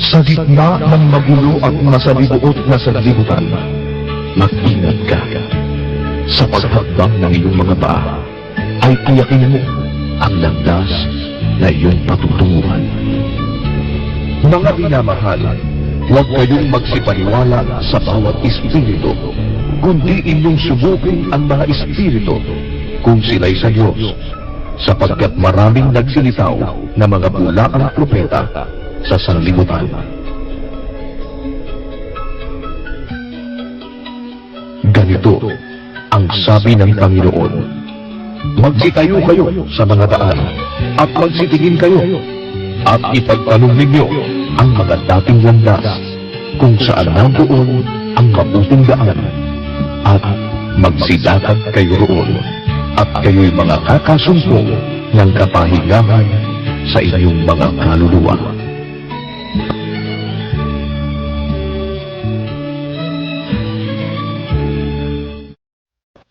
Sa gitna ng magulo at masalibuot na sanlibutan, mag-ingat ka. Sa paghakbang ng iyong mga paa, ay tiyakin mo ang landas na iyong patutunguhan. Mga minamahal, huwag kayong magsipaniwala sa bawat espiritu, kundi inyong subukin ang mga espiritu kung sila'y sa Diyos, sapagkat maraming nagsilitaw na mga bulaang propeta sa sanlibutan. Ganito ang sabi ng Panginoon: magsitayo kayo sa mga daan at magsitingin kayo at ipagtanong ninyo ang mga dating landas kung saan nandoon ang mabuting daan at magsilatag kayo roon at kayo'y mga kakasumpong ng kapahingahan sa inyong mga kaluluwa.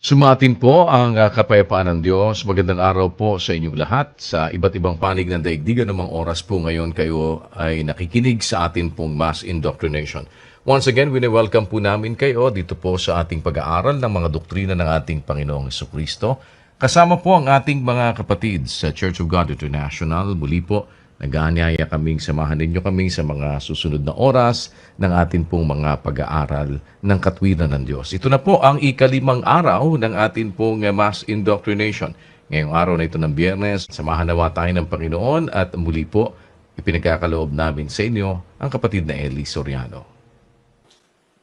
Sumatin po ang kapayapaan ng Diyos. Magandang araw po sa inyong lahat. Sa iba't ibang panig ng daigdig, anumang oras po ngayon kayo ay nakikinig sa atin pong Mass Indoctrination. Once again, welcome po namin kayo dito po sa ating pag-aaral ng mga doktrina ng ating Panginoong Jesucristo. Kasama po ang ating mga kapatid sa Church of God International. Muli po, nag-aanyaya kaming samahan ninyo kaming sa mga susunod na oras ng atin pong mga pag-aaral ng katwiran ng Diyos. Ito na po ang ikalimang araw ng atin pong Mass Indoctrination. Ngayong araw na ito ng Biyernes, samahan nawa tayo ng Panginoon at muli po ipinagkakaloob namin sa inyo ang kapatid na Eli Soriano.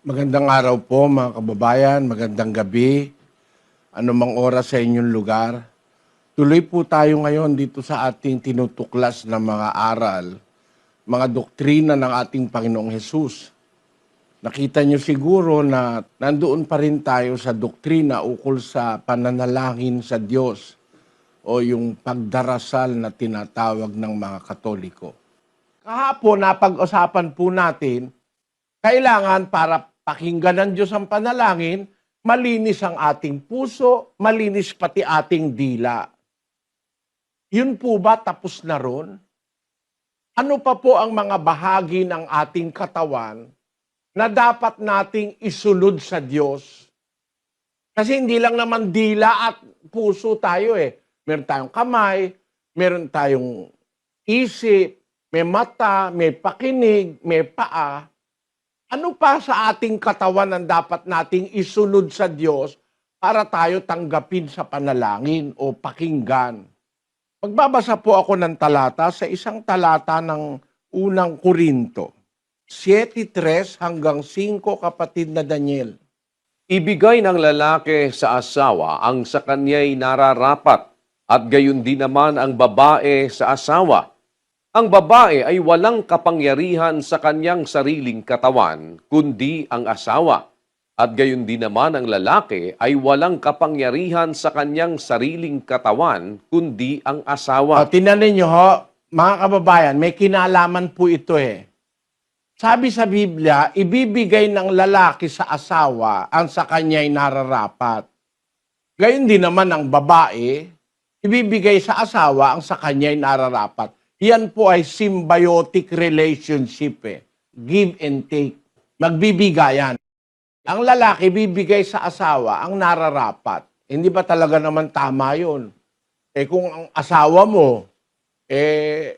Magandang araw po mga kababayan, magandang gabi, anumang oras sa inyong lugar. Tuloy po tayo ngayon dito sa ating tinutuklas na mga aral, mga doktrina ng ating Panginoong Hesus. Nakita niyo siguro na nandoon pa rin tayo sa doktrina ukol sa pananalangin sa Diyos o yung pagdarasal na tinatawag ng mga Katoliko. Kahapon, napag-usapan po natin, kailangan para pakinggan ng Diyos ang panalangin, malinis ang ating puso, malinis pati ating dila. Yun po ba tapos na ron? Ano pa po ang mga bahagi ng ating katawan na dapat nating isunod sa Diyos? Kasi hindi lang naman dila at puso tayo eh. Meron tayong kamay, meron tayong isip, may mata, may pakinig, may paa. Ano pa sa ating katawan ang dapat nating isunod sa Diyos para tayo tanggapin sa panalangin o pakinggan? Magbabasa po ako ng talata sa isang talata ng unang Korinto. 7:3 hanggang 5, kapatid na Daniel. Ibigay ng lalaki sa asawa ang sa kanya'y nararapat, at gayon din naman ang babae sa asawa. Ang babae ay walang kapangyarihan sa kanyang sariling katawan, kundi ang asawa. At gayon din naman ang lalaki ay walang kapangyarihan sa kanyang sariling katawan, kundi ang asawa. Tinanin niyo ho, mga kababayan, may kinalaman po ito eh. Sabi sa Biblia, ibibigay ng lalaki sa asawa ang sa kanya'y nararapat. Gayon din naman ang babae, ibibigay sa asawa ang sa kanya'y nararapat. Yan po ay symbiotic relationship eh. Give and take. Magbibigayan. Ang lalaki bibigay sa asawa ang nararapat. Hindi ba talaga naman tama yun? Kung ang asawa mo,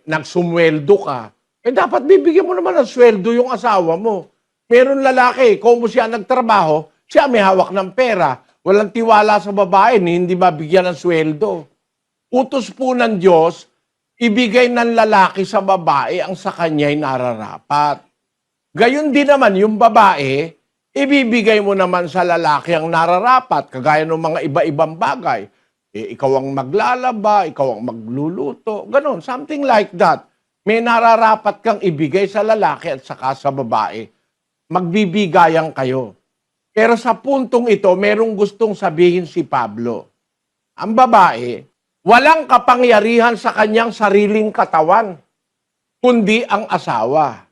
nagsumweldo ka, dapat bibigyan mo naman ng sweldo yung asawa mo. Meron lalaki, kung mo siya nagtrabaho, siya may hawak ng pera. Walang tiwala sa babae, hindi mabigyan ng sweldo. Utos po ng Diyos, ibigay ng lalaki sa babae ang sa kanya'y nararapat. Gayon din naman yung babae, ibibigay mo naman sa lalaki ang nararapat, kagaya ng mga iba-ibang bagay. Ikaw ang maglalaba, ikaw ang magluluto, ganon, something like that. May nararapat kang ibigay sa lalaki at saka sa babae. Magbibigayan kayo. Pero sa puntong ito, merong gustong sabihin si Pablo. Ang babae, walang kapangyarihan sa kanyang sariling katawan, kundi ang asawa.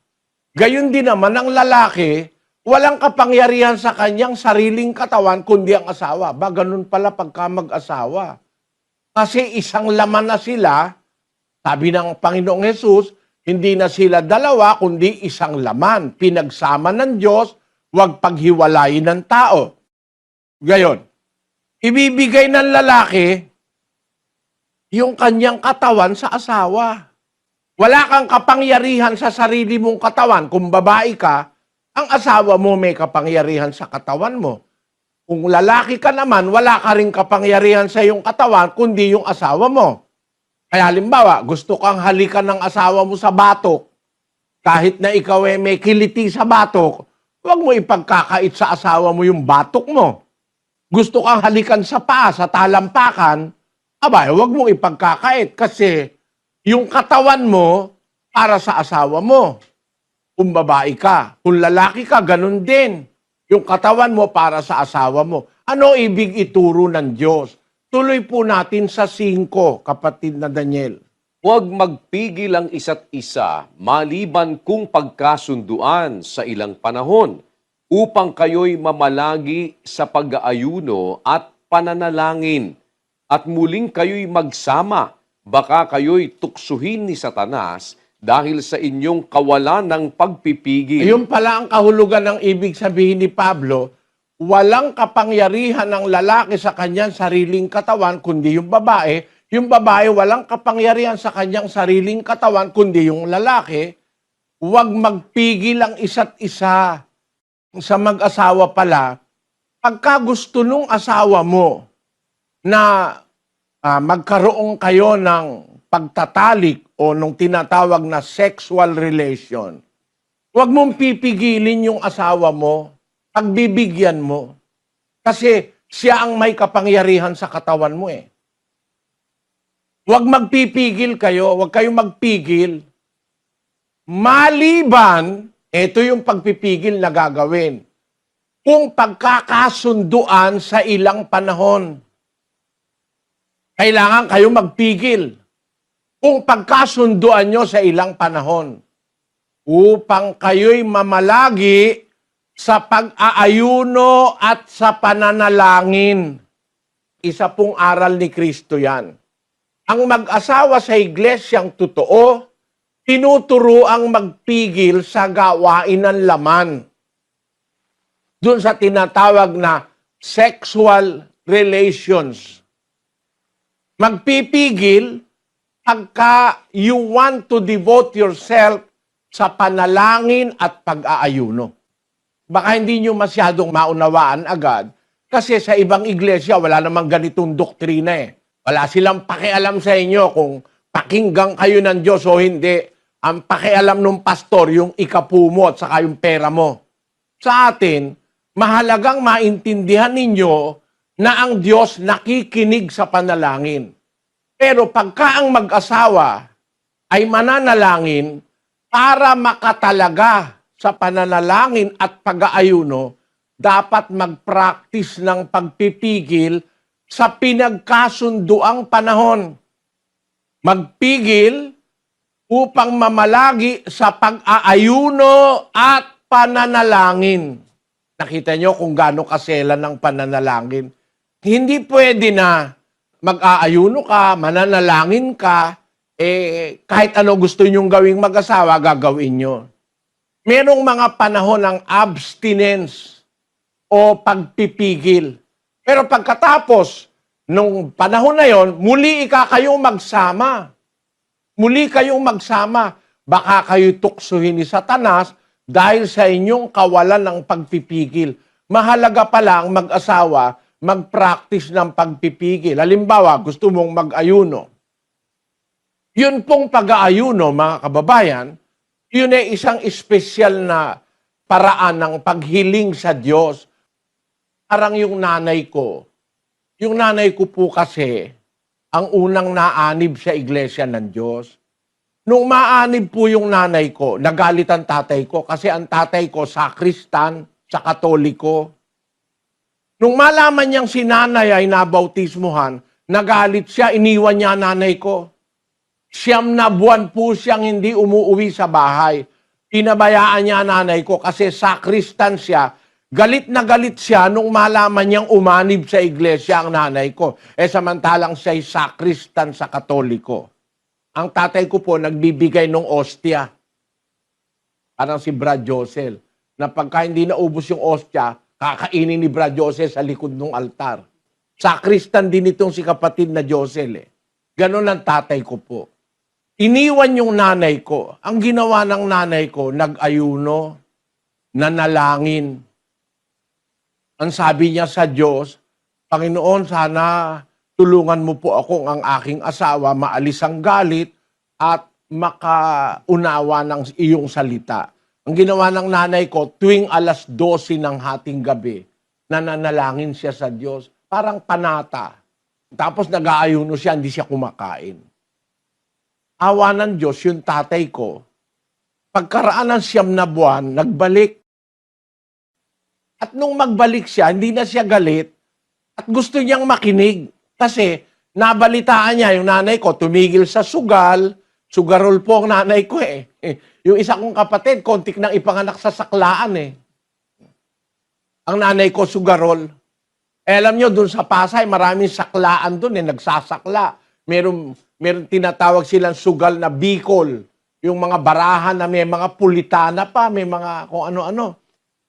Gayon din naman ang lalaki, walang kapangyarihan sa kanyang sariling katawan, kundi ang asawa. Ba, ganun pala pagka mag-asawa. Kasi isang laman na sila, sabi ng Panginoong Hesus, Hindi na sila dalawa, kundi isang laman. Pinagsama ng Diyos, huwag paghiwalayin ng tao. Gayon, ibibigay ng lalaki yung kanyang katawan sa asawa. Wala kang kapangyarihan sa sarili mong katawan. Kung babae ka, ang asawa mo may kapangyarihan sa katawan mo. Kung lalaki ka naman, wala ka rin kapangyarihan sa iyong katawan, kundi yung asawa mo. Kaya halimbawa, gusto kang halikan ng asawa mo sa batok, kahit na ikaw ay may kiliti sa batok, huwag mo ipagkakait sa asawa mo yung batok mo. Gusto kang halikan sa paa, sa talampakan, abay, huwag mong ipagkakait kasi yung katawan mo para sa asawa mo. Kung babae ka, kung lalaki ka, ganun din. Yung katawan mo para sa asawa mo. Ano ibig ituro ng Diyos? Tuloy po natin sa 5, kapatid na Daniel. Huwag magpigil ang isa't isa maliban kung pagkasunduan sa ilang panahon upang kayo'y mamalagi sa pag-aayuno at pananalangin at muling kayo'y magsama. Baka kayo'y tuksuhin ni Satanas dahil sa inyong kawalan ng pagpipigil. Ayun pala ang kahulugan ng ibig sabihin ni Pablo, walang kapangyarihan ng lalaki sa kanyang sariling katawan kundi yung babae. Yung babae walang kapangyarihan sa kanyang sariling katawan kundi yung lalaki. Huwag magpigil ang isa't isa. Sa mag-asawa pala, pagka gusto nung asawa mo na magkaroon kayo ng pagtatalik o nung tinatawag na sexual relation, huwag mong pipigilin yung asawa mo, pagbibigyan mo. Kasi siya ang may kapangyarihan sa katawan mo eh. Huwag magpipigil kayo, huwag kayong magpigil. Maliban, ito yung pagpipigil na gagawin. Kung pagkakasunduan sa ilang panahon, kailangan kayo magpigil. Kung pagkasunduan nyo sa ilang panahon, upang kayo'y mamalagi sa pag-aayuno at sa pananalangin. Isa pong aral ni Kristo yan. Ang mag-asawa sa iglesyang totoo, tinuturo ang magpigil sa gawain ng laman. Doon sa tinatawag na sexual relations. Magpipigil pagka you want to devote yourself sa panalangin at pag-aayuno. Baka hindi nyo masyadong maunawaan agad kasi sa ibang iglesia wala namang ganitong doktrina eh. Wala silang pakialam sa inyo kung pakinggan kayo ng Diyos o hindi. Ang pakialam ng pastor yung ikapu mo at saka yung pera mo. Sa atin, mahalagang maintindihan ninyo na ang Diyos nakikinig sa panalangin. Pero pagka ang mag-asawa ay mananalangin para makatalaga sa pananalangin at pag-aayuno, dapat mag-practice ng pagpipigil sa pinagkasunduang panahon. Magpigil upang mamalagi sa pag-aayuno at pananalangin. Nakita nyo kung gaano kasela ng pananalangin. Hindi pwede na mag-aayuno ka, mananalangin ka, kahit ano gusto nyong gawing mag-asawa, gagawin nyo. Merong mga panahon ng abstinence o pagpipigil. Pero pagkatapos, nung panahon na yon, muli kayong magsama. Muli kayong magsama. Baka kayo tuksuhin ni Satanas dahil sa inyong kawalan ng pagpipigil. Mahalaga pala ang mag-asawa, mag-practice ng pagpipigil. Halimbawa, gusto mong mag-ayuno. Yun pong pag-aayuno, mga kababayan, yun ay isang espesyal na paraan ng paghiling sa Diyos. Parang yung nanay ko. Yung nanay ko po kasi, ang unang naanib sa iglesia ng Diyos. Nung maanib po yung nanay ko, nagalit ang tatay ko kasi ang tatay ko sakristan sa Katoliko. Nung malaman niyang si nanay ay nabautismuhan, nagalit siya, iniwan niya nanay ko. 9 na buwan po siyang hindi umuwi sa bahay. Pinabayaan niya nanay ko kasi sakristan siya. Galit na galit siya nung malaman niyang umanib sa iglesia ang nanay ko. Samantalang siya'y sakristan sa Katoliko. ang tatay ko po nagbibigay ng ostia. Parang si Brad Josel. Na pagka hindi naubos yung ostia, kakainin ni Brad Josel sa likod ng altar. Sakristan din itong si kapatid na Josel eh. Ganon ang tatay ko po. Iniwan yung nanay ko. Ang ginawa ng nanay ko, nag-ayuno, nanalangin. Ang sabi niya sa Diyos, Panginoon, sana tulungan mo po ako ang aking asawa, maalis ang galit at makaunawa ng iyong salita. Ang ginawa ng nanay ko, tuwing alas 12 ng hating gabi, nananalangin siya sa Diyos. Parang panata. Tapos nag-aayuno siya, hindi siya kumakain. Awa ng Diyos, yung tatay ko, pagkaraan ng 9 na buwan, nagbalik. At nung magbalik siya, hindi na siya galit at gusto niyang makinig. Kasi nabalitaan niya yung nanay ko, tumigil sa sugal, sugarol po ang nanay ko eh. Yung isa kong kapatid, kontik nang ipanganak sa saklaan eh. Ang nanay ko, sugarol. Alam nyo, dun sa Pasay, maraming saklaan dun eh, nagsasakla. Meron tinatawag silang sugal na Bicol. Yung mga barahan na may mga pulitana pa, may mga kung ano-ano.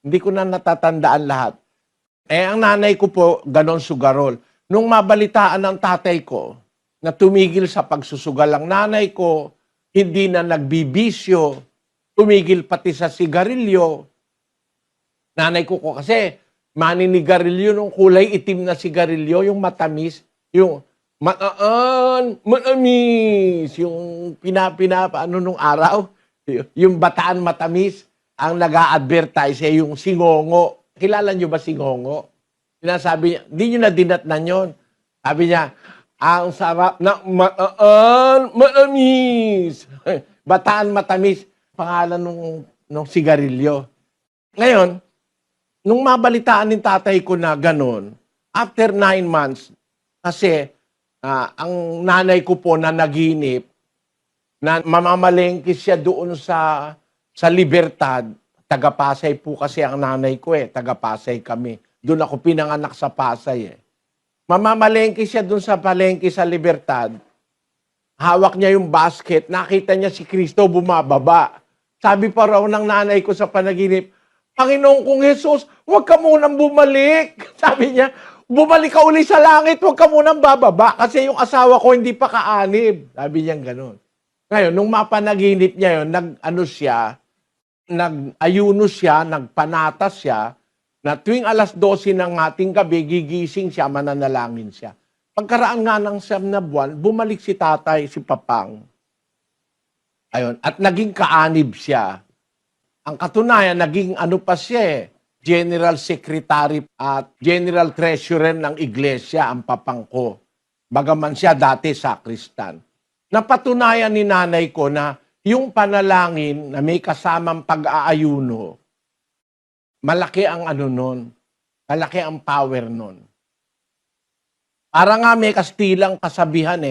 Hindi ko na natatandaan lahat. Ang nanay ko po, ganon sugarol. Nung mabalitaan ng tatay ko, na tumigil sa pagsusugal ang nanay ko, hindi na nagbibisyo, tumigil pati sa sigarilyo. Nanay ko kasi, maninigarilyo nung kulay itim na sigarilyo, yung matamis, yung matamis, yung ano nung araw, yung bataan matamis, ang nag-a-advertise yung singongo. Kilala nyo ba singongo? Sinasabi niya, di nyo na dinatnan yun. Sabi niya, ang sarap na matamis. Bataan matamis, pangalan nung sigarilyo. Ngayon, nung mabalitaan ng tatay ko na ganun, after 9 months, kasi ang nanay ko po na naginip, na mamamalengke siya doon sa Libertad, taga-Pasay po kasi ang nanay ko eh, taga-Pasay kami. Doon ako pinanganak sa Pasay eh. Mamamalengke siya doon sa palengke sa Libertad. Hawak niya yung basket, nakita niya si Kristo bumababa. Sabi pa raw ng nanay ko sa panaginip, Panginoon kong Jesus, huwag ka munang bumalik. Sabi niya, bumalik ka uli sa langit, huwag ka munang bababa kasi yung asawa ko hindi pa kaanib. Sabi niya gano'n. Ngayon, nung mapanaginip niya yun, nag-ayuno siya, nagpanatas siya, na tuwing alas 12 ng ating gabi, gigising siya, mananalangin siya. Pagkaraan nga ng 9 na buwan, bumalik si tatay, si Papang. Ayun, at naging kaanib siya. Ang katunayan, naging ano pa siya General Secretary at General Treasurer ng Iglesia, ang Papang ko. Bagaman siya dati sakristan. Napatunayan ni nanay ko na yung panalangin na may kasamang pag-aayuno, malaki ang ano nun, malaki ang power nun. Para nga may Kastilang kasabihan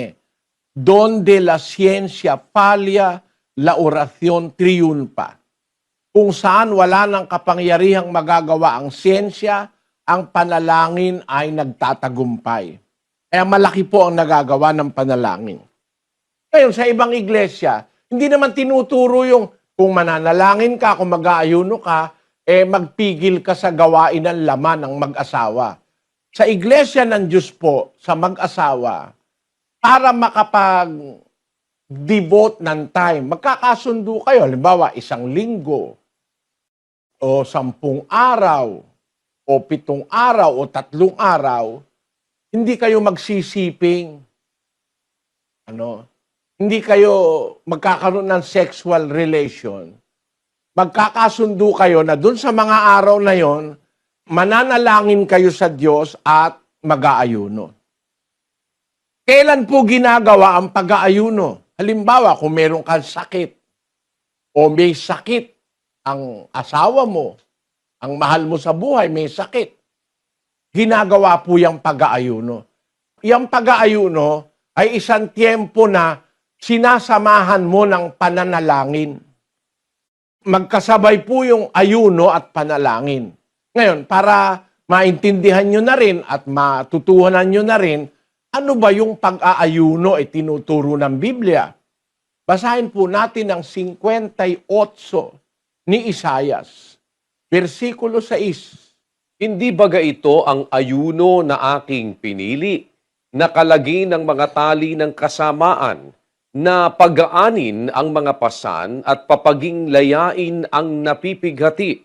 donde la ciencia falla, la oración triunfa. Kung saan wala ng kapangyarihang magagawa ang siyensya, ang panalangin ay nagtatagumpay. Kaya malaki po ang nagagawa ng panalangin. Ngayon, sa ibang iglesia, hindi naman tinuturo yung kung mananalangin ka, kung mag-aayuno ka, magpigil ka sa gawain ng laman ng mag-asawa. Sa iglesia ng Diyos po, sa mag-asawa, para makapag-devote ng time, magkakasundo kayo, halimbawa, 1 linggo, o 10 araw, o 7 araw, o 3 araw, hindi kayo magsisiping, hindi kayo magkakaroon ng sexual relation. Magkakasundo kayo na dun sa mga araw na yon, mananalangin kayo sa Diyos at mag-aayuno. Kailan po ginagawa ang pag-aayuno? Halimbawa, kung meron kang sakit, o may sakit ang asawa mo, ang mahal mo sa buhay, may sakit. Ginagawa po yung pag-aayuno. Yung pag-aayuno ay isang tiempo na sinasamahan mo ng pananalangin. Magkasabay po yung ayuno at panalangin. Ngayon, para maintindihan nyo na rin at matutuhanan nyo na rin, ano ba yung pag-aayuno ay tinuturo ng Biblia? Basahin po natin ang 58 ni Isayas, versikulo 6. Hindi baga ito ang ayuno na aking pinili, nakalagi ng mga tali ng kasamaan, na pagaanin ang mga pasan at papaging layain ang napipighati,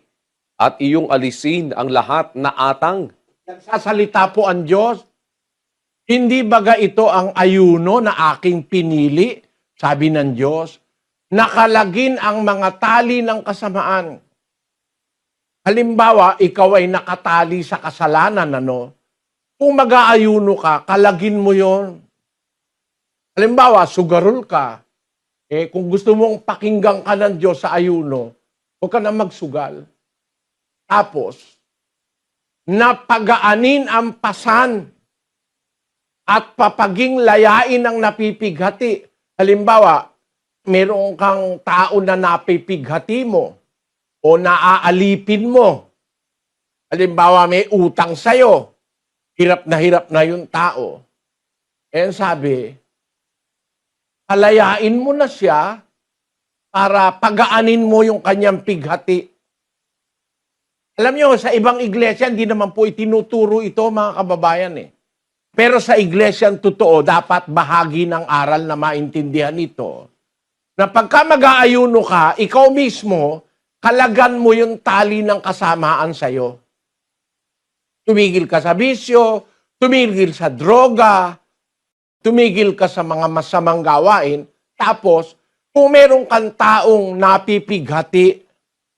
at iyong alisin ang lahat na atang. Nagsasalita po ang Diyos. Hindi baga ito ang ayuno na aking pinili, sabi ng Diyos, nakalagin ang mga tali ng kasamaan. Halimbawa, ikaw ay nakatali sa kasalanan, ano? Kung mag-aayuno ka, kalagin mo yon. Halimbawa, sugarol ka. Kung gusto mong pakinggan ka ng Diyos sa ayuno, huwag ka na magsugal. Tapos, napagaanin ang pasan at papaging layain ang napipighati. Halimbawa, meron kang tao na napipighati mo o naaalipin mo. Halimbawa, may utang sa'yo. Hirap na yung tao. Sabi, palayain mo na siya para pagaanin mo yung kanyang pighati. Alam nyo, sa ibang iglesia, hindi naman po itinuturo ito, mga kababayan. Pero sa iglesia totoo, dapat bahagi ng aral na maintindihan ito. Na pagka mag-aayuno ka, ikaw mismo, kalagan mo yung tali ng kasamaan sa'yo. Tumigil ka sa bisyo, tumigil sa droga, tumigil ka sa mga masamang gawain. Tapos, kung meron kang taong napipighati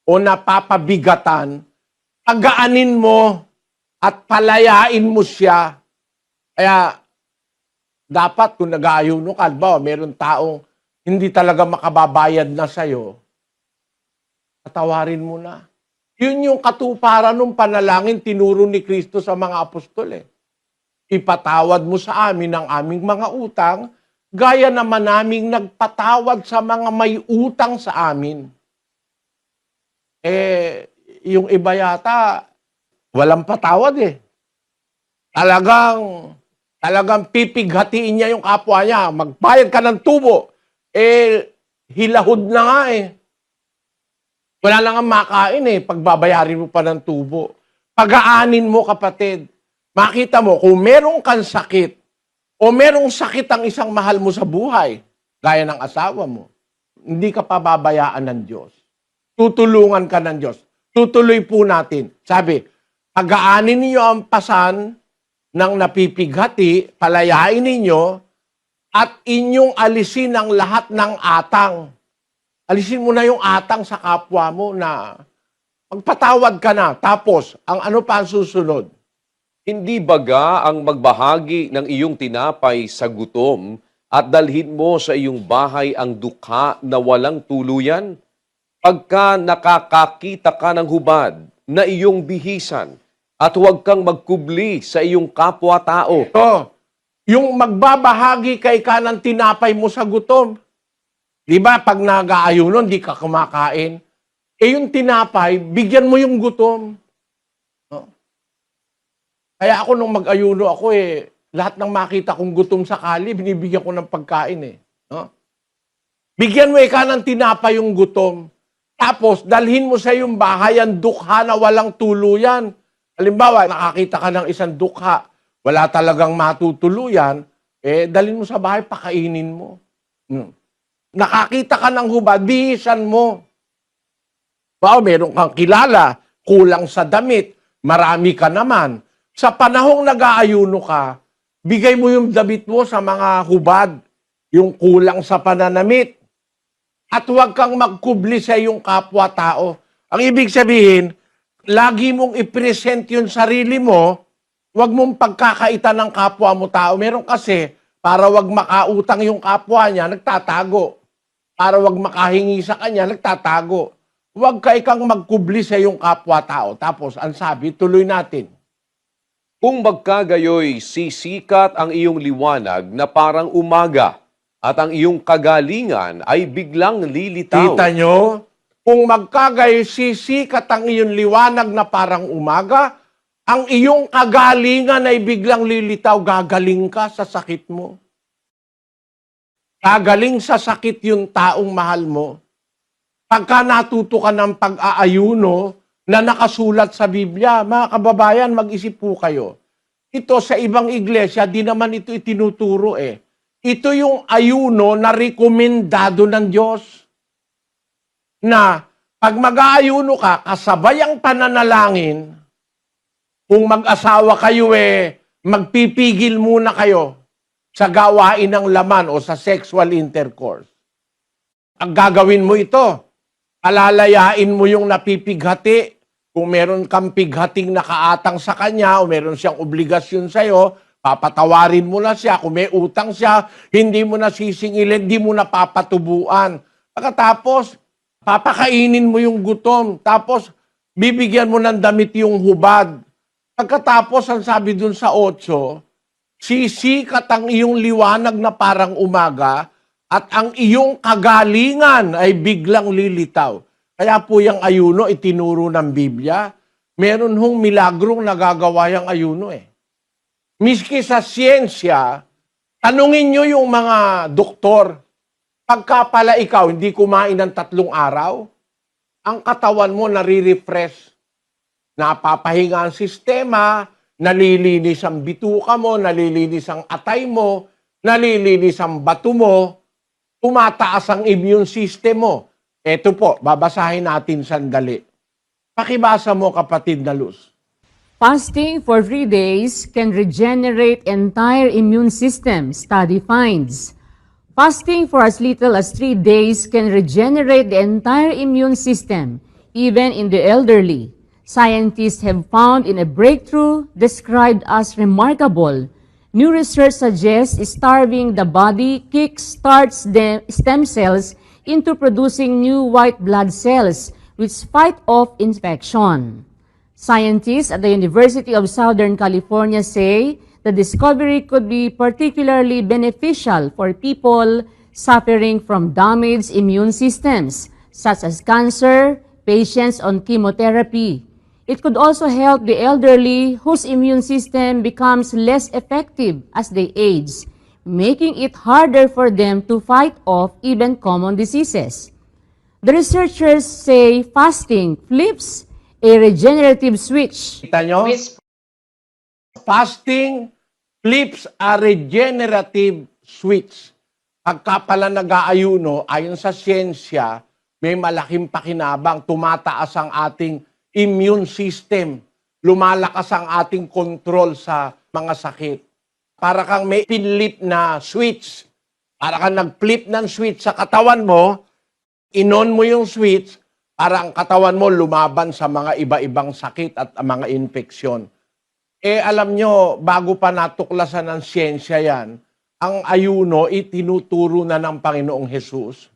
o napapabigatan, pagaanin mo at palayain mo siya. Kaya, dapat kung nag-aayuno ka, ba, meron taong hindi talaga makababayad na sa'yo, patawarin mo na. Yun yung katuparan ng panalangin tinuro ni Kristo sa mga apostol. Ipatawad mo sa amin ang aming mga utang, gaya naman naming nagpatawad sa mga may utang sa amin. Yung iba yata, walang patawad Talagang pipighatiin niya yung kapwa niya. Magbayad ka ng tubo. Hilahod na nga Wala lang ang makain pagbabayarin mo pa ng tubo. Pagaanin mo, kapatid. Makita mo, kung merong kang sakit, o merong sakit ang isang mahal mo sa buhay, gaya ng asawa mo, hindi ka pababayaan ng Diyos. Tutulungan ka ng Diyos. Tutuloy po natin. Sabi, pagaanin niyo ang pasan ng napipighati, palayain ninyo, at inyong alisin ang lahat ng atang. Alisin mo na yung atang sa kapwa mo na magpatawad ka na. Tapos, ang ano pa ang susunod? Hindi baga ang magbahagi ng iyong tinapay sa gutom at dalhin mo sa iyong bahay ang dukha na walang tuluyan? Pagka nakakakita ka ng hubad na iyong bihisan at huwag kang magkubli sa iyong kapwa-tao. Yung magbabahagi kay ka ng tinapay mo sa gutom. Di ba, pag nag-aayuno, hindi ka kumakain. Yung tinapay, bigyan mo yung gutom. Kaya ako nung mag-ayuno ako lahat ng makita kong gutom sa kali, binibigyan ko ng pagkain Bigyan mo ka ng tinapay yung gutom. Tapos, dalhin mo sa iyong bahay ang dukha na walang tuluyan. Halimbawa, nakakita ka ng isang dukha, wala talagang matutuluyan, dalhin mo sa bahay, pakainin mo. Nakakita ka ng hubad, bihisan mo. Meron kang kilala, kulang sa damit, marami ka naman. Sa panahong nag-aayuno ka, bigay mo yung damit mo sa mga hubad, yung kulang sa pananamit. At huwag kang magkubli sa iyong kapwa-tao. Ang ibig sabihin, lagi mong i-present yung sarili mo, huwag mong pagkakaitan ng kapwa mo tao. Meron kasi, para huwag makautang yung kapwa niya, nagtatago. Para huwag makahingi sa kanya, nagtatago. Huwag ka ikang magkubli sa iyong kapwa-tao. Tapos, ang sabi, tuloy natin. Kung magkagayoy, sisikat ang iyong liwanag na parang umaga at ang iyong kagalingan ay biglang lilitaw. Kita nyo? Kung magkagayoy, sisikat ang iyong liwanag na parang umaga, ang iyong kagalingan ay biglang lilitaw, gagaling ka sa sakit mo. Gagaling sa sakit yung taong mahal mo. Pagka natuto ka ng pag-aayuno na nakasulat sa Biblia, mga kababayan, mag-isip po kayo. Ito sa ibang iglesia, di naman ito itinuturo eh. Ito yung ayuno na rekomendado ng Diyos. Na pag mag-aayuno ka, kasabay ang pananalangin, kung mag-asawa kayo magpipigil muna kayo sa gawain ng laman o sa sexual intercourse. Ang gagawin mo ito, alalayain mo yung napipighati. Kung meron kang pighating nakaatang sa kanya o meron siyang obligasyon sa'yo, papatawarin mo na siya. Kung may utang siya, hindi mo na sisingilin, hindi mo na papatubuan. Pagkatapos, papakainin mo yung gutom. Tapos, bibigyan mo ng damit yung hubad. Pagkatapos, ang sabi dun sa 8, sisikat ang iyong liwanag na parang umaga at ang iyong kagalingan ay biglang lilitaw. Kaya po yung ayuno, itinuro ng Biblia. Meron hong milagrong nagagawa yung ayuno Miski sa siyensya, tanungin nyo yung mga doktor, pagka pala ikaw hindi kumain ng 3 araw, ang katawan mo nare-refresh. Napapahinga ang sistema, nalilinis ang bituka mo, nalilinis ang atay mo, nalilinis ang bato mo, tumataas ang immune system mo. Ito po, babasahin natin sandali. Pakibasa mo, kapatid na Luz. Fasting for 3 days can regenerate entire immune system, study finds. Fasting for as little as 3 days can regenerate the entire immune system, even in the elderly. Scientists have found in a breakthrough described as remarkable. New research suggests starving the body kickstarts the stem cells into producing new white blood cells which fight off infection. Scientists at the University of Southern California say the discovery could be particularly beneficial for people suffering from damaged immune systems, such as cancer, patients on chemotherapy. It could also help the elderly whose immune system becomes less effective as they age, making it harder for them to fight off even common diseases. The researchers say fasting flips a regenerative switch. Kita nyo? Fasting flips a regenerative switch. Pagka pala nag-aayuno, ayon sa siyensya, may malaking pakinabang, tumataas ang ating immune system, lumalakas ang ating control sa mga sakit. Para kang may pinlip na switch. Para kang nag-flip ng switch sa katawan mo, inon mo yung switch, para ang katawan mo lumaban sa mga iba-ibang sakit at mga infeksyon. Alam nyo, bago pa natuklasan ng siyensya yan, ang ayuno itinuturo na ng Panginoong Hesus.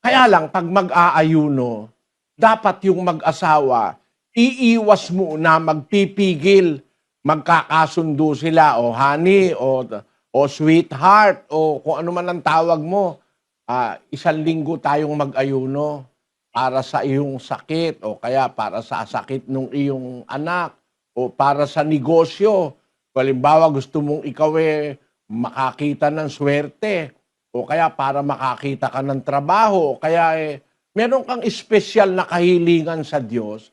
Kaya lang, pag mag-aayuno, dapat yung mag-asawa, iiwas muna, magpipigil, magkakasundo sila, o honey, o sweetheart, o kung ano man ang tawag mo. 1 linggo tayong mag-ayuno para sa iyong sakit, o kaya para sa sakit ng iyong anak, o para sa negosyo. Halimbawa, gusto mong ikaw makakita ng swerte, o kaya para makakita ka ng trabaho, o kaya meron kang espesyal na kahilingan sa Diyos.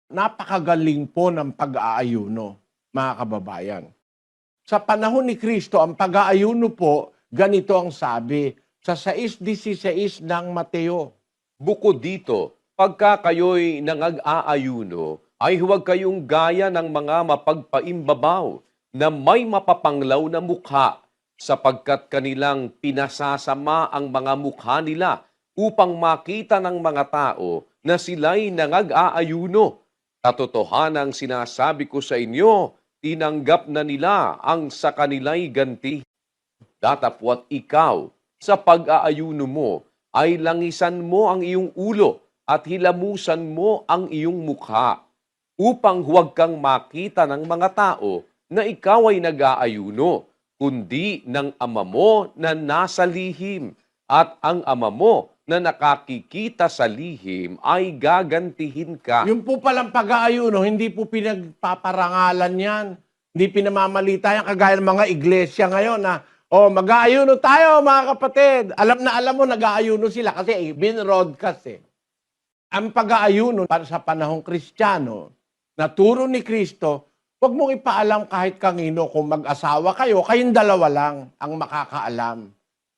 Napakagaling po ng pag-aayuno, mga kababayan. Sa panahon ni Kristo, ang pag-aayuno po, ganito ang sabi sa 6:16 ng Mateo. Bukod dito, pagka kayo'y nangag-aayuno, ay huwag kayong gaya ng mga mapagpaimbabaw na may mapapanglaw na mukha, sapagkat kanilang pinasasama ang mga mukha nila upang makita ng mga tao na sila'y nangag-aayuno. Katotohanang sinasabi ko sa inyo, tinanggap na nila ang sa kanila'y ganti. Datapwat ikaw, sa pag-aayuno mo, ay langisan mo ang iyong ulo at hilamusan mo ang iyong mukha, upang huwag kang makita ng mga tao na ikaw ay nag-aayuno, kundi ng Ama mo na nasa lihim, at ang Ama mo na nakakikita sa lihim ay gagantihin ka. Yung po palang pag-aayuno, hindi po pinagpaparangalan yan. Hindi pinamamalita yan, kagaya ng mga iglesia ngayon na Oh, mag-aayuno tayo mga kapatid. Alam na alam mo, nag-aayuno sila kasi bin-broadcast eh. Ang pag-aayuno para sa panahong Kristiyano, na turo ni Kristo, huwag mong ipaalam kahit kanino kung mag-asawa kayo, kayong dalawa lang ang makakaalam.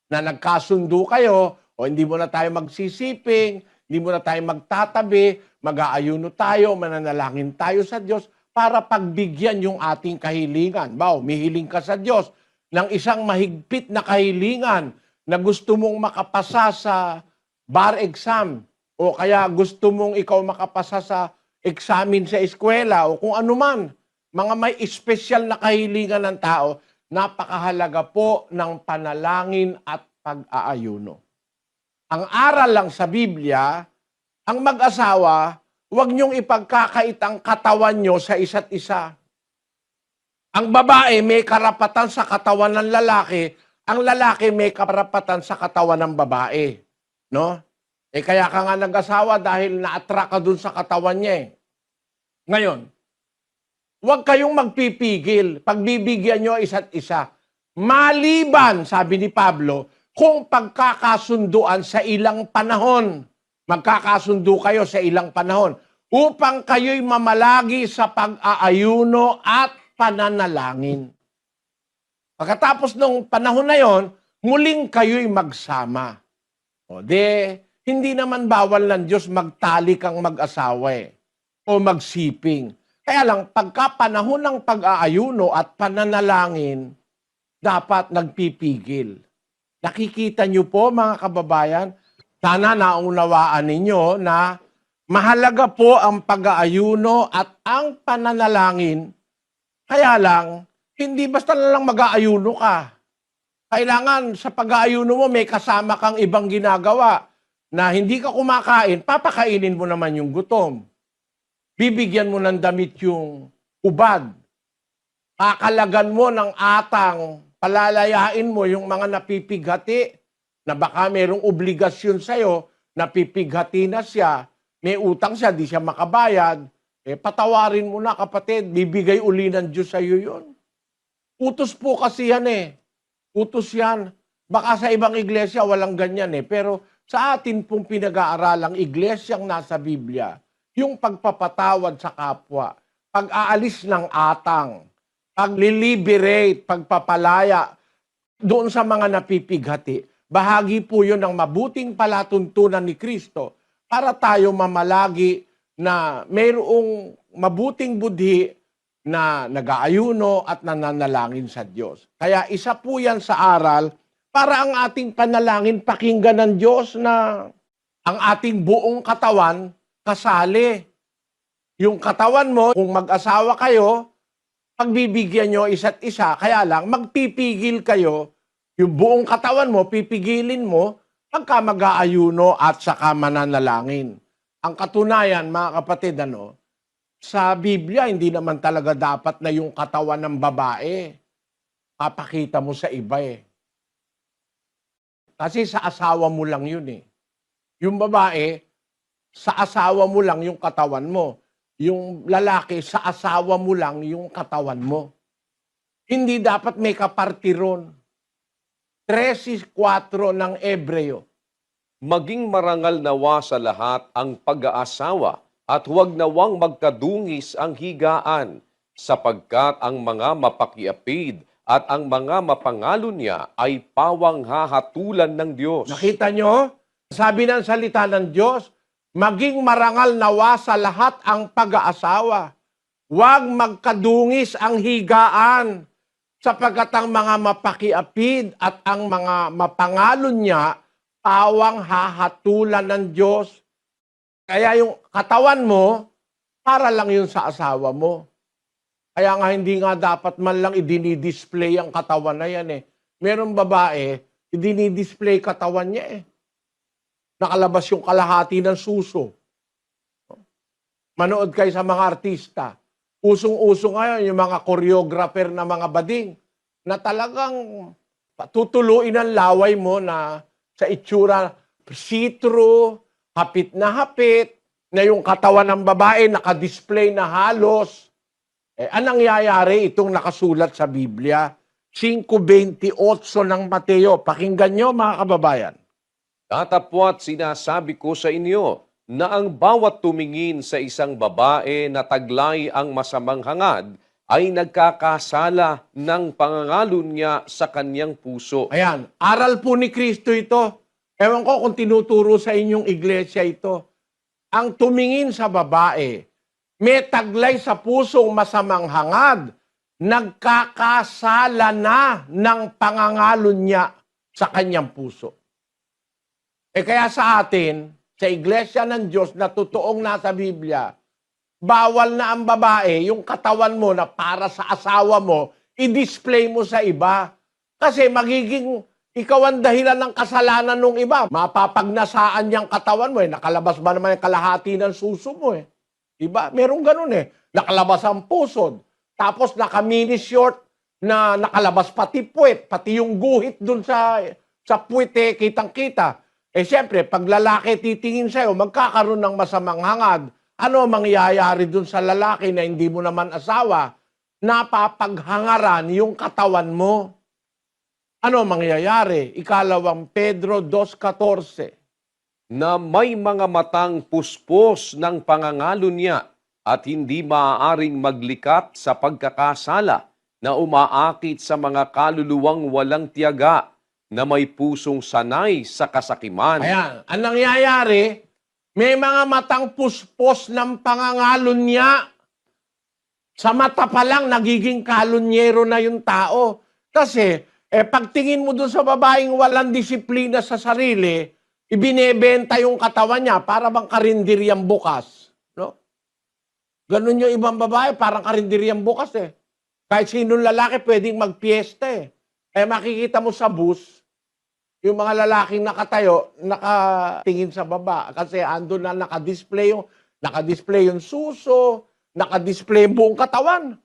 Na nagkasundo kayo, o hindi mo na tayo magsisiping, hindi mo na tayo magtatabi, mag-aayuno tayo, mananalangin tayo sa Diyos para pagbigyan yung ating kahilingan. Baw, mihiling ka sa Diyos ng isang mahigpit na kahilingan na gusto mong makapasa sa bar exam o kaya gusto mong ikaw makapasa sa examen sa eskwela o kung ano man, mga may espesyal na kahilingan ng tao, napakahalaga po ng panalangin at pag-aayuno. Ang aral lang sa Biblia, ang mag-asawa, huwag niyong ipagkakait ang katawan niyo sa isa't isa. Ang babae may karapatan sa katawan ng lalaki, ang lalaki may karapatan sa katawan ng babae. No? Kaya ka nga nag-asawa dahil na-attract ka dun sa katawan niya eh. Ngayon, huwag kayong magpipigil. Pagbibigyan nyo isa't isa. Maliban, sabi ni Pablo, kung pagkakasunduan sa ilang panahon. Magkakasundo kayo sa ilang panahon. Upang kayo'y mamalagi sa pag-aayuno at pananalangin. Pagkatapos ng panahon na yon, muling kayo'y magsama. O hindi naman bawal ng Diyos magtali kang mag-asawa o magsiping. Kaya lang, pagka panahon ng pag-aayuno at pananalangin, dapat nagpipigil. Nakikita niyo po mga kababayan, sana naunawaan ninyo na mahalaga po ang pag-aayuno at ang pananalangin. Kaya lang, hindi basta na lang mag-aayuno ka. Kailangan sa pag-aayuno mo may kasama kang ibang ginagawa na hindi ka kumakain, papakainin mo naman yung gutom. Bibigyan mo ng damit yung ubad. Kakalagan mo ng atang, palalayain mo yung mga napipighati na baka merong obligasyon sa'yo, napipighati na siya, may utang siya, di siya makabayad, patawarin mo na kapatid, bibigay uli ng Diyos sa'yo yun. Utos po kasi yan eh. Utos yan. Baka sa ibang iglesia walang ganyan eh. Pero sa atin pong pinag-aaralang iglesyang nasa Biblia, yung pagpapatawad sa kapwa, pag-aalis ng atang, pag-liberate, pagpapalaya doon sa mga napipighati, bahagi po yun ng mabuting palatuntunan ni Kristo para tayo mamalagi na mayroong mabuting budhi na nag-aayuno at nananalangin sa Diyos. Kaya isa po yan sa aral para ang ating panalangin pakinggan ng Diyos na ang ating buong katawan kasali. Yung katawan mo, kung mag-asawa kayo, pagbibigyan nyo isa't isa, kaya lang magpipigil kayo, yung buong katawan mo, pipigilin mo, pagka mag-aayuno at saka mananalangin. Ang katunayan, mga kapatid, sa Biblia, hindi naman talaga dapat na yung katawan ng babae, papakita mo sa iba eh. Kasi sa asawa mo lang yun eh. Yung babae, sa asawa mo lang yung katawan mo. Yung lalaki, sa asawa mo lang yung katawan mo. Hindi dapat may kapartiron. 13:4 ng Ebreo. Maging marangal nawa sa lahat ang pag-aasawa at huwag nawang magkadungis ang higaan, sapagkat ang mga mapakiapid at ang mga mapangalo niya ay pawang hahatulan ng Diyos. Nakita nyo? Sabi ng salita ng Diyos, maging marangal nawa sa lahat ang pag-aasawa. Huwag magkadungis ang higaan, sapagkat ang mga mapakiapid at ang mga mapangalo niya pawang hahatulan ng Diyos. Kaya yung katawan mo, para lang yun sa asawa mo. Kaya nga hindi nga dapat man lang idinidisplay ang katawan na yan eh. Merong babae, idinidisplay katawan niya eh. Nakalabas yung kalahati ng suso. Manood kayo sa mga artista. Usong-uso ngayon yung mga choreographer na mga bading na talagang tutuluin ang laway mo na sa itsura see-through, hapit na yung katawan ng babae nakadisplay na halos. Anong nangyayari itong nakasulat sa Biblia? 5:28 ng Mateo. Pakinggan nyo mga kababayan. Datapwat sinasabi ko sa inyo na ang bawat tumingin sa isang babae na taglay ang masamang hangad ay nagkakasala ng pangangalun niya sa kanyang puso. Ayan, aral po ni Kristo ito. Ewan ko kung tinuturo sa inyong iglesia ito. Ang tumingin sa babae, may taglay sa pusong masamang hangad, nagkakasala na ng pangangalon niya sa kanyang puso. Kaya sa atin, sa iglesia ng Diyos na totoong nasa Biblia, bawal na ang babae, yung katawan mo na para sa asawa mo, i-display mo sa iba. Kasi magiging ikaw ang dahilan ng kasalanan ng iba. Mapapagnasaan niyang katawan mo. Nakalabas ba naman yung kalahati ng suso mo? Diba? Merong ganun Nakalabas ang pusod. Tapos naka-mini short na nakalabas pati puwet, pati yung guhit dun sa puwet kitang-kita. Siyempre, pag lalaki titingin sa'yo, magkakaroon ng masamang hangad. Ano mangyayari dun sa lalaki na hindi mo naman asawa? Napapaghangaran yung katawan mo. Ano mangyayari? 2 Pedro 2:14. Na may mga matang puspos ng pangangalun niya at hindi maaaring maglikat sa pagkakasala na umaakit sa mga kaluluwang walang tiyaga na may pusong sanay sa kasakiman. Ayan, ang nangyayari, may mga matang puspos ng pangangalon niya. Sa mata pa lang, nagiging kalunyero na yung tao. Kasi, pagtingin mo dun sa babaeng walang disiplina sa sarili, ibinebenta yung katawan niya para bang karinderyang bukas. No? Ganun yung ibang babae, parang karinderyang bukas Kahit sinong lalaki pwedeng magpiesta makikita mo sa bus, yung mga lalaking nakatayo, nakatingin sa baba. Kasi andun na naka-display yung suso, naka-display buong katawan.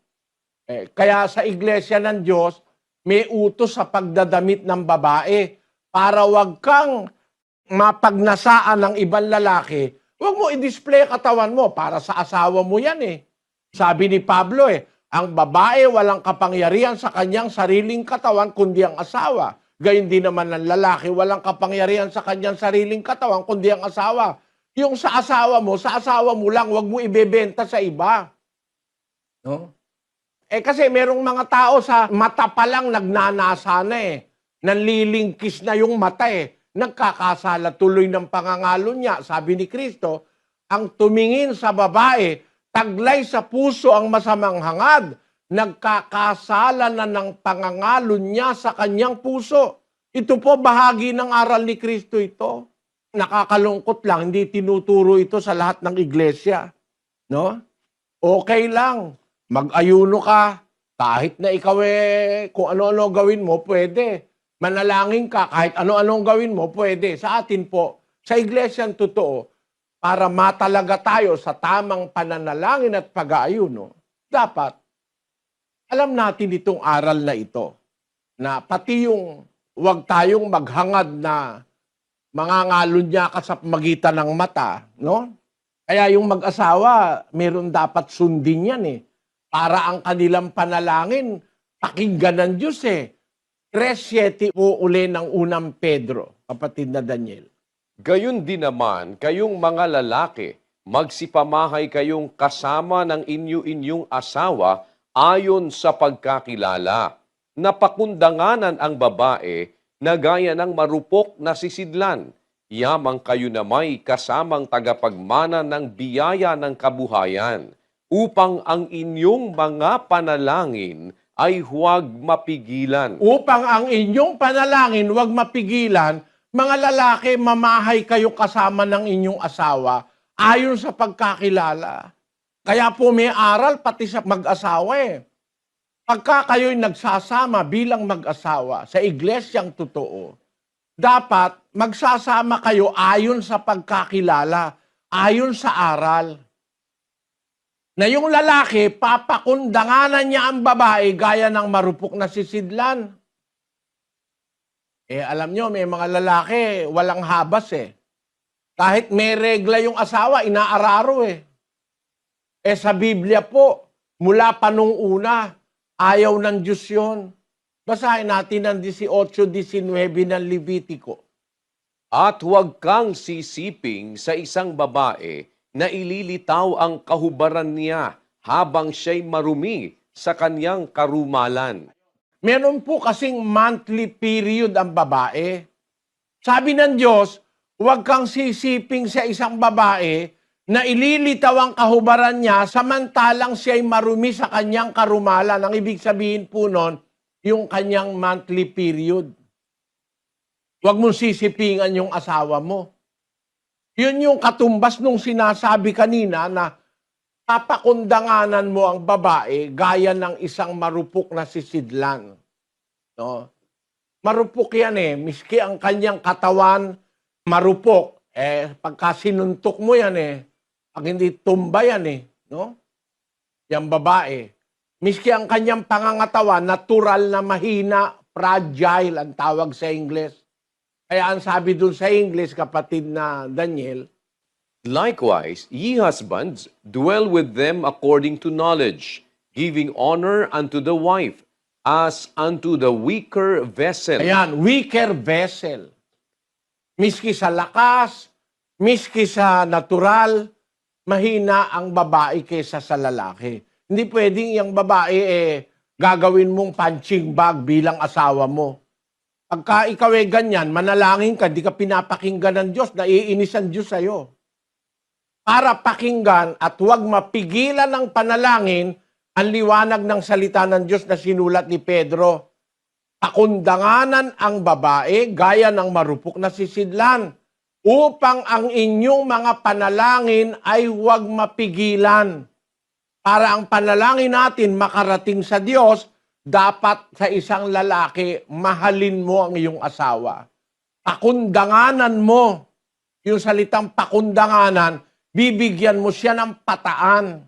Kaya sa iglesia ng Diyos, may utos sa pagdadamit ng babae para wag kang mapagnasaan ng ibang lalaki. Huwag mo i-display katawan mo para sa asawa mo yan Sabi ni Pablo ang babae walang kapangyarihan sa kanyang sariling katawan kundi ang asawa. Gayun din naman ng lalaki walang kapangyarihan sa kanyang sariling katawan kundi ang asawa. Yung sa asawa mo lang, huwag mo ibebenta sa iba. No? Kasi merong mga tao sa mata pa lang nagnanasa na Nanlilingkis na yung mata Nagkakasala tuloy ng pangangalo niya. Sabi ni Kristo, ang tumingin sa babae, taglay sa puso ang masamang hangad, nagkakasala na ng pangangalo niya sa kanyang puso. Ito po bahagi ng aral ni Kristo ito. Nakakalungkot lang, hindi tinuturo ito sa lahat ng iglesia. No? Okay lang, mag-ayuno ka, kahit na ikaw kung ano-ano gawin mo, pwede. Manalangin ka, kahit ano-anong gawin mo, pwede. Sa atin po, sa iglesyang totoo, para matalaga tayo sa tamang pananalangin at pag-aayuno, dapat alam natin itong aral na ito, na pati yung huwag tayong maghangad na mangangalon niya ka sa magitan ng mata, no? Kaya yung mag-asawa, meron dapat sundin yan para ang kanilang panalangin, pakinggan ng Diyos 3:7 po uli ng unang Pedro, kapatid na Daniel. Gayun din naman, kayong mga lalaki, magsipamahay kayong kasama ng inyong asawa ayon sa pagkakilala. Napakundanganan ang babae na gaya ng marupok na sisidlan. Yamang kayo na may kasamang tagapagmana ng biyaya ng kabuhayan, upang ang inyong mga panalangin ay huwag mapigilan. Upang ang inyong panalangin huwag mapigilan, mga lalaki, mamahay kayo kasama ng inyong asawa ayon sa pagkakilala. Kaya po may aral pati sa mag-asawa Pagka kayo'y nagsasama bilang mag-asawa sa iglesyang totoo, dapat magsasama kayo ayon sa pagkakilala, ayon sa aral. Na yung lalaki, papakundanganan niya ang babae gaya ng marupok na sisidlan. Alam nyo, may mga lalaki, walang habas Kahit may regla yung asawa, inaararo Sa Biblia po, mula pa nung una, ayaw ng Diyos yun. Basahin natin ang 18-19 ng Levitico. At huwag kang sisiping sa isang babae na ililitaw ang kahubaran niya habang siya'y marumi sa kanyang karumalan. Meron po kasing monthly period ang babae. Sabi ng Diyos, huwag kang sisiping sa isang babae na ililitaw ang kahubaran niya samantalang siya'y marumi sa kanyang karumalan. Ang ibig sabihin po nun, yung kanyang monthly period. Huwag mong sisipingan yung asawa mo. Yun yung katumbas nung sinasabi kanina na papakundanganan mo ang babae gaya ng isang marupok na sisidlan. No? Marupok yan miski ang kanyang katawan marupok. Pagka sinuntok mo yan pag hindi tumba yan no? Yang babae. Miski ang kanyang pangangatawan, natural na mahina, fragile ang tawag sa Ingles. Kaya ang sabi dun sa English, kapatid na Daniel, Likewise, ye husbands, dwell with them according to knowledge, giving honor unto the wife, as unto the weaker vessel. ayan, weaker vessel. Miski sa lakas, miski sa natural, mahina ang babae kaysa sa lalaki. Hindi pwedeng yung babae gagawin mong punching bag bilang asawa mo. Pagka ikaw ganyan, manalangin ka, di ka pinapakinggan ng Diyos, naiinis ang Diyos sa'yo. Para pakinggan at huwag mapigilan ng panalangin ang liwanag ng salita ng Diyos na sinulat ni Pedro. Pakundanganan ang babae gaya ng marupok na sisidlan upang ang inyong mga panalangin ay huwag mapigilan. Para ang panalangin natin makarating sa Diyos, dapat sa isang lalaki, mahalin mo ang iyong asawa. Pakundanganan mo. Yung salitang pakundanganan, bibigyan mo siya ng pataan.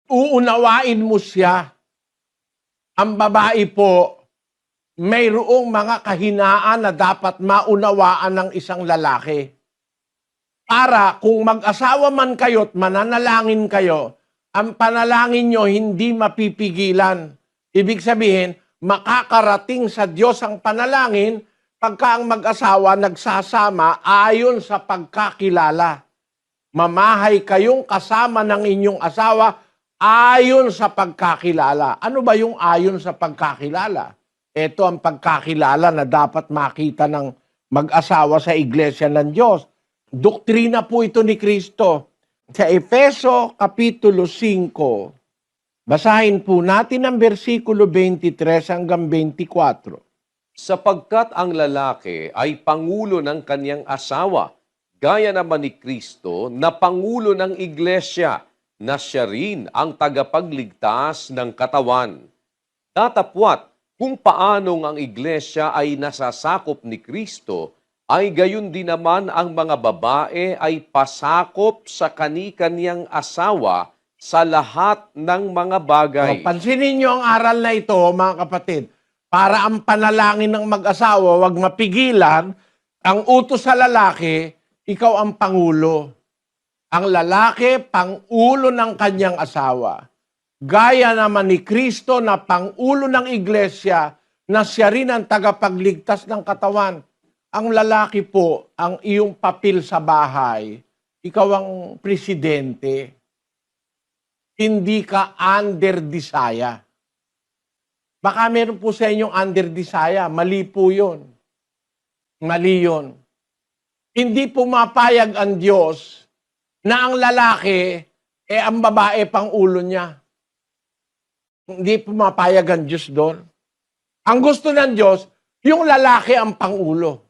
Uunawain mo siya. Ang babae po, mayroong mga kahinaan na dapat maunawaan ng isang lalaki. Para kung mag-asawa man kayo at mananalangin kayo, ang panalangin nyo hindi mapipigilan. Ibig sabihin, makakarating sa Diyos ang panalangin pagka ang mag-asawa nagsasama ayon sa pagkakilala. Mamahay kayong kasama ng inyong asawa ayon sa pagkakilala. Ano ba yung ayon sa pagkakilala? Ito ang pagkakilala na dapat makita ng mag-asawa sa iglesia ng Diyos. Doktrina po ito ni Kristo. Sa Efeso Kapitulo 5, basahin po natin ang versikulo 23 hanggang 24. Sapagkat ang lalaki ay pangulo ng kanyang asawa, gaya naman ni Kristo na pangulo ng iglesia, na siya rin ang tagapagligtas ng katawan. Datapwat, kung paanong ang iglesia ay nasasakop ni Kristo, ay gayon din naman ang mga babae ay pasakop sa kani-kaniyang asawa sa lahat ng mga bagay. Pansinin niyo ang aral na ito, mga kapatid. Para ang panalangin ng mag-asawa, wag mapigilan, ang utos sa lalaki, ikaw ang pangulo. Ang lalaki, pangulo ng kanyang asawa. Gaya naman ni Kristo na pangulo ng iglesia, na siya rin ang tagapagligtas ng katawan. Ang lalaki po, ang iyong papel sa bahay, ikaw ang presidente. Hindi ka under desire. Baka meron po sa inyong under desire. Mali po yun. Mali yun. Hindi pumapayag ang Diyos na ang lalaki, ang babae pang ulo niya. Hindi pumapayag ang Diyos doon. Ang gusto ng Diyos, yung lalaki ang pangulo.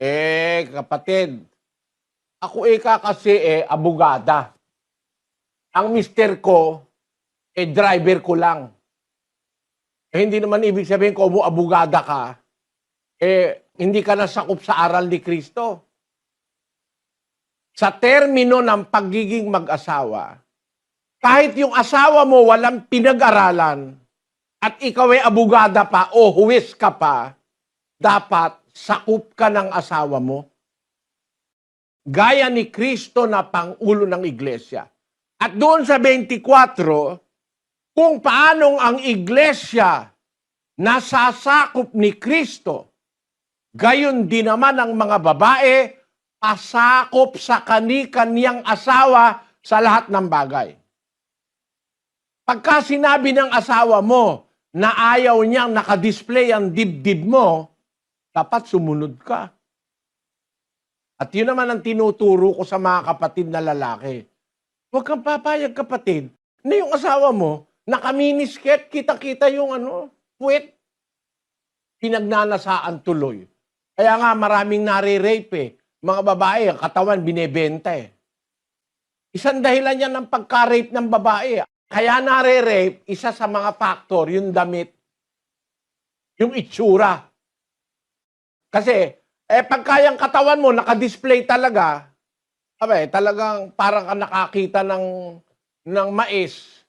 Kapatid, ako kasi abogada. Ang mister ko, driver ko lang. Hindi naman ibig sabihin ko, abogada ka, hindi ka nasakop sa aral ni Kristo. Sa termino ng pagiging mag-asawa, kahit yung asawa mo walang pinag-aralan, at ikaw ay abogada pa o huwis ka pa, dapat sakop ka ng asawa mo. Gaya ni Kristo na pangulo ng iglesia. At doon sa 24, kung paanong ang iglesia nasasakop ni Kristo. Gayon din naman ang mga babae, pasakop sa kani-kaniyang asawa sa lahat ng bagay. Pagka sinabi ng asawa mo na ayaw niyang nakadisplay ang dibdib mo, dapat sumunod ka. At yun naman ang tinuturo ko sa mga kapatid na lalaki. Huwag kang papayag, kapatid, na yung asawa mo, nakaminisket, kita-kita yung puwet. Pinagnanasaan tuloy. Kaya nga maraming nare-rape eh. Mga babae, ang katawan binebenta eh. Isang dahilan yan ng pagka-rape ng babae. Kaya nare-rape, isa sa mga factor, yung damit, yung itsura. Kasi, pagka yung katawan mo, nakadisplay talaga, talagang parang ka nakakita ng mais.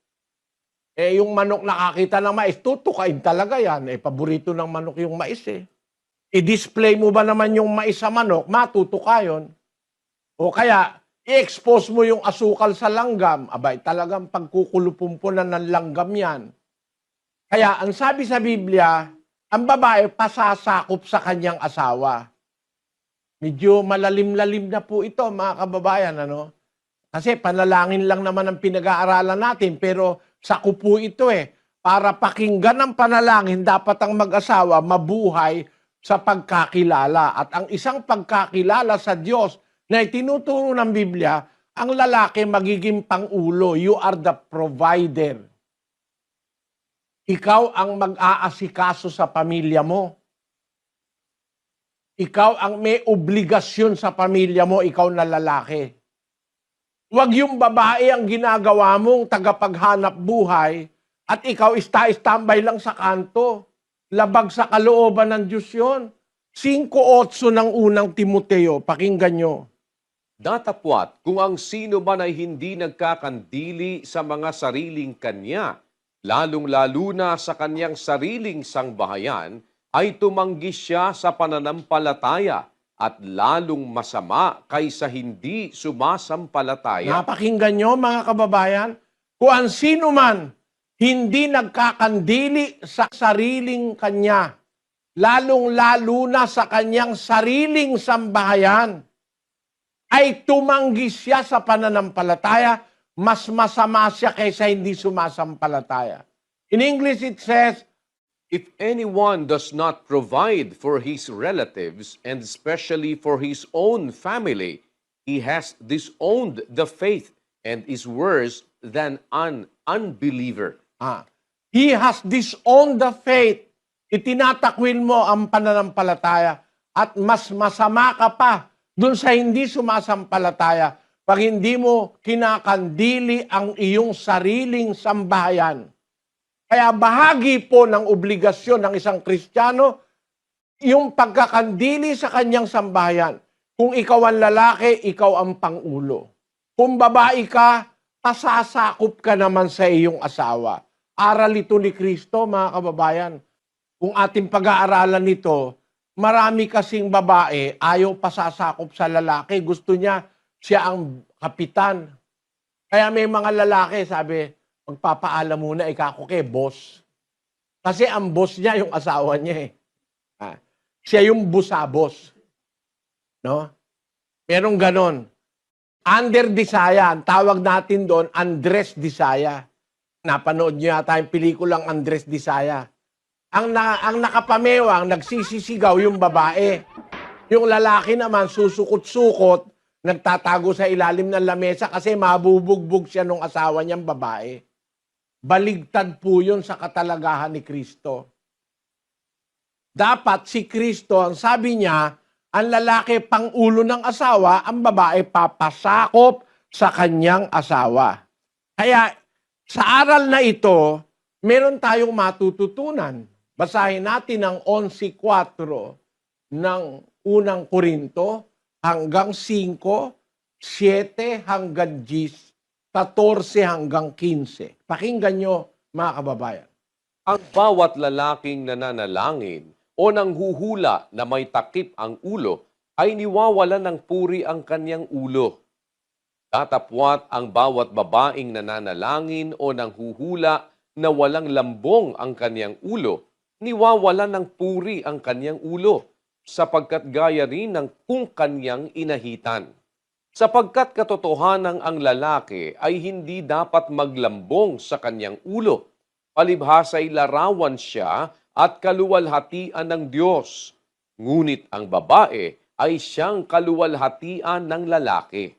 Yung manok nakakita ng mais, tutukain talaga yan. Paborito ng manok yung mais eh. I-display mo ba naman yung mais sa manok, matutuka yun. O kaya, i-expose mo yung asukal sa langgam, talagang pagkukulupumpunan ng langgam yan. Kaya, ang sabi sa Biblia, ang babae pasasakop sa kanyang asawa. Medyo malalim-lalim na po ito, mga kababayan, Kasi panalangin lang naman ang pinag-aaralan natin, pero sakop po ito Para pakinggan ang panalangin, dapat ang mag-asawa mabuhay sa pagkakilala. At ang isang pagkakilala sa Diyos na itinuturo ng Biblia, ang lalaki magiging pangulo. You are the provider. Ikaw ang mag-aasikaso sa pamilya mo. Ikaw ang may obligasyon sa pamilya mo, ikaw na lalaki. Huwag yung babae ang ginagawa mong tagapaghanap buhay at ikaw ista-istambay lang sa kanto. Labag sa kalooban ng Diyos yun. 5:8 ng unang Timoteo, pakinggan nyo. Datapwat kung ang sino man ay hindi nagkakandili sa mga sariling kanya, lalong-lalo na sa kanyang sariling sangbahayan, ay tumanggi siya sa pananampalataya at lalong masama kaysa hindi sumasampalataya. Napakinggan nyo, mga kababayan, kung ang sino man hindi nagkakandili sa sariling kanya, lalong-lalo na sa kanyang sariling sambahayan, ay tumanggi siya sa pananampalataya, mas masama siya kaysa hindi sumasampalataya. In English it says, If anyone does not provide for his relatives, and especially for his own family, he has disowned the faith and is worse than an unbeliever. He has disowned the faith. Itinatakwil mo ang pananampalataya at mas masama ka pa dun sa hindi sumasampalataya pag hindi mo kinakandili ang iyong sariling sambahayan. Kaya bahagi po ng obligasyon ng isang Kristiyano yung pagkakandili sa kanyang sambahayan. Kung ikaw ang lalaki, ikaw ang pangulo. Kung babae ka, pasasakop ka naman sa iyong asawa. Aral ito ni Kristo, mga kababayan. Kung ating pag-aaralan nito, marami kasing babae ayaw pasasakop sa lalaki. Gusto niya siya ang kapitan. Kaya may mga lalaki, sabi, magpapaalam muna ikako kay boss. Kasi ang boss niya yung asawa niya Siya yung busabos. No? Merong ganon. Under Disaya, ang tawag natin doon, Andres Disaya. Napanood niyo yata yung pelikulang Andres Disaya. Ang nakapamewang, nagsisisigaw yung babae. Yung lalaki naman, susukot-sukot, nagtatago sa ilalim ng lamesa kasi mabubugbog siya nung asawa niyang babae. Baligtad po yun sa katalagahan ni Kristo. Dapat si Kristo, ang sabi niya, ang lalaki pangulo ng asawa, ang babae papasakop sa kanyang asawa. Kaya sa aral na ito, meron tayong matututunan. Basahin natin ang 11:4 ng unang Korinto hanggang 5, 7 hanggang 10, 14 hanggang 15. Pakinggan nyo, mga kababayan. Ang bawat lalaking nananalangin o nanghuhula na may takip ang ulo ay niwawalan ng puri ang kanyang ulo. Tatapwat ang bawat babaeng nananalangin o nanghuhula na walang lambong ang kanyang ulo niwawala ng puri ang kanyang ulo, sapagkat gaya rin ng kung kanyang inahitan. Sapagkat katotohanan ang lalaki ay hindi dapat maglambong sa kanyang ulo, palibhasa'y larawan siya at kaluwalhatian ng Diyos. Ngunit ang babae ay siyang kaluwalhatian ng lalaki.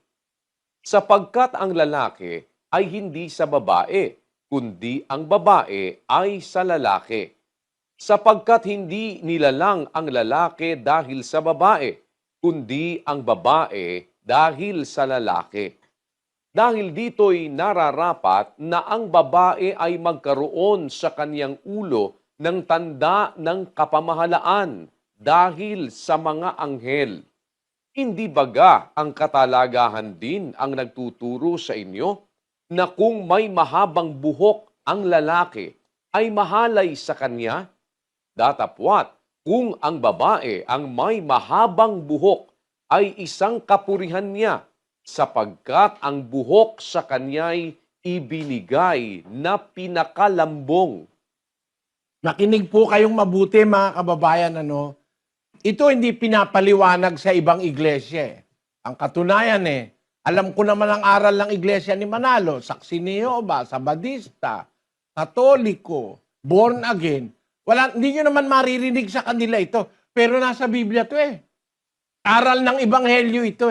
Sapagkat ang lalaki ay hindi sa babae, kundi ang babae ay sa lalaki. Sapagkat hindi nilalang ang lalaki dahil sa babae, kundi ang babae dahil sa lalaki. Dahil dito'y nararapat na ang babae ay magkaroon sa kaniyang ulo ng tanda ng kapamahalaan dahil sa mga anghel. Hindi baga ang katalagahan din ang nagtuturo sa inyo na kung may mahabang buhok ang lalaki ay mahalay sa kanya? Datapwat, kung ang babae ang may mahabang buhok ay isang kapurihan niya, sapagkat ang buhok sa kanya'y ibinigay na pinakalambong. Makinig po kayong mabuti mga kababayan. Ito hindi pinapaliwanag sa ibang iglesia. Ang katunayan alam ko naman ang aral ng iglesia ni Manalo, Saksi ni Jehovah, Sabadista, Katoliko, Born Again. Hindi nyo naman maririnig sa kanila ito. Pero nasa Biblia to Aral ng Ebanghelyo ito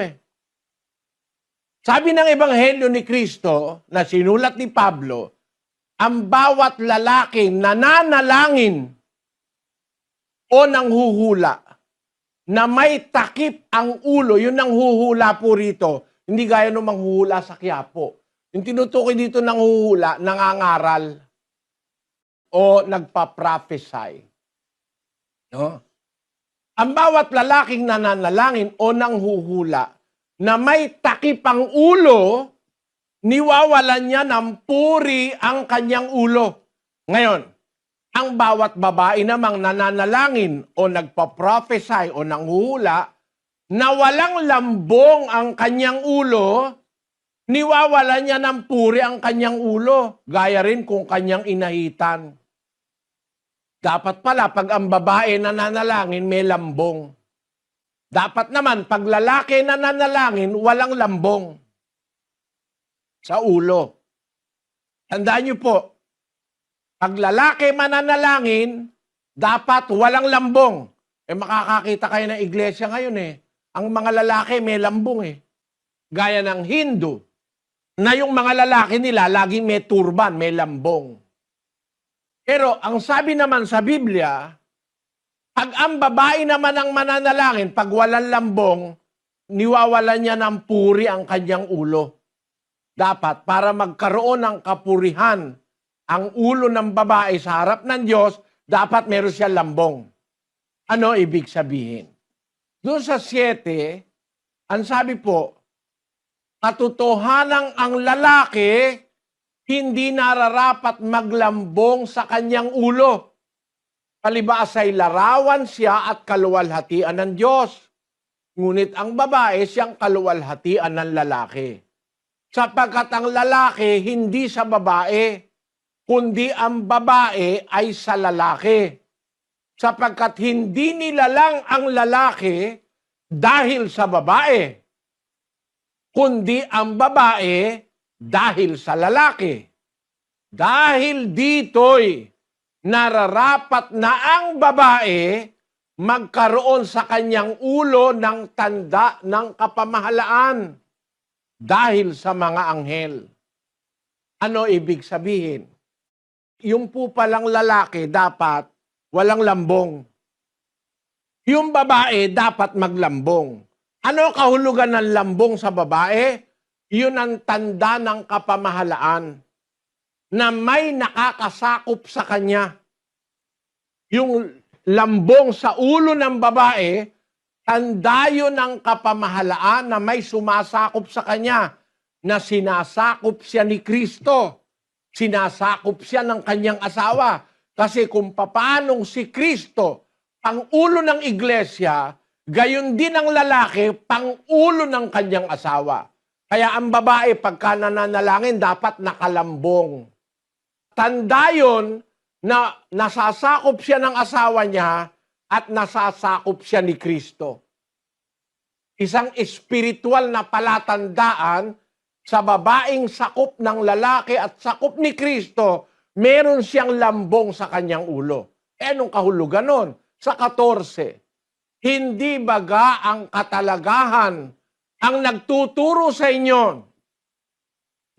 Sabi ng Ebanghelyo ni Kristo na sinulat ni Pablo, ang bawat lalaki nananalangin o nanghuhula na may takip ang ulo, yun ang huhula po rito. Hindi gaya nung manghuhula sa Quiapo. Yung tinutukoy dito ng huhula, nangangaral o nagpa-prophesy. No? Ang bawat lalaking nananalangin o nanghuhula na may takip ang ulo, niwawalan niya ng puri ang kanyang ulo. Ngayon, ang bawat babae namang nananalangin o nagpa-prophesy o nanghuhula na walang lambong ang kanyang ulo, niwawalan niya ng puri ang kanyang ulo. Gaya rin kung kanyang inahitan. Dapat pala, pag ang babae nananalangin, may lambong. Dapat naman, pag lalaki nananalangin, walang lambong sa ulo. Tandaan niyo po, pag lalaki mananalangin, dapat walang lambong. Makakakita kayo ng iglesia ngayon Ang mga lalaki may lambong Gaya ng Hindu, na yung mga lalaki nila, laging may turban, may lambong. Pero ang sabi naman sa Biblia, pag ang babae naman ang mananalangin, pag walang lambong, niwawalan niya ng puri ang kanyang ulo. Dapat, para magkaroon ng kapurihan ang ulo ng babae sa harap ng Diyos, dapat meron siya lambong. Ano ibig sabihin? Doon sa 7, ang sabi po, katotohanang ang lalaki hindi nararapat maglambong sa kanyang ulo. Palibhasa'y larawan siya at kaluwalhatian ng Diyos. Ngunit ang babae siyang kaluwalhatian ng lalaki. Sapagkat ang lalaki hindi sa babae, kundi ang babae ay sa lalaki. Sapagkat hindi nilalang ang lalaki dahil sa babae, kundi ang babae dahil sa lalaki. Dahil dito'y nararapat na ang babae magkaroon sa kanyang ulo ng tanda ng kapamahalaan dahil sa mga anghel. Ano ibig sabihin? Yung po palang lalaki dapat walang lambong. Yung babae dapat maglambong. Ano kahulugan ng lambong sa babae? Yun ang tanda ng kapamahalaan na may nakakasakop sa kanya. Yung lambong sa ulo ng babae, tanda yun ng kapamahalaan na may sumasakop sa kanya, na sinasakop siya ni Kristo. Sinasakop siya ng kanyang asawa. Kasi kung paanong si Kristo, pang-ulo ng iglesia, gayon din ang lalaki, pang-ulo ng kanyang asawa. Kaya ang babae, pagka nananalangin, dapat nakalambong. Tanda yun na nasasakop siya ng asawa niya at nasasakop siya ni Kristo. Isang espiritual na palatandaan sa babaeng sakop ng lalaki at sakop ni Kristo, meron siyang lambong sa kanyang ulo. Anong kahulugan nun? Sa 14, hindi baga ang katalagahan ang nagtuturo sa inyo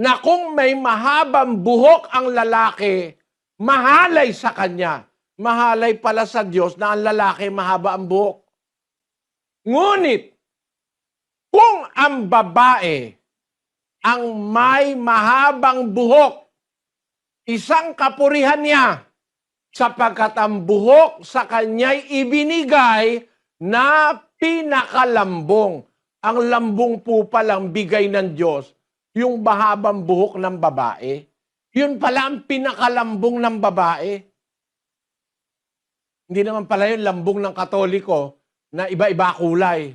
na kung may mahabang buhok ang lalaki, mahalay sa kanya. Mahalay pala sa Diyos na ang lalaki mahaba ang buhok. Ngunit, kung ang babae ang may mahabang buhok, isang kapurihan niya, sapagkat ang buhok sa kanya'y ibinigay na pinakalambong. Ang lambong po palang bigay ng Diyos, yung mahabang buhok ng babae. Yun pala ang pinakalambong ng babae. Hindi naman pala yung lambong ng Katoliko na iba-iba kulay.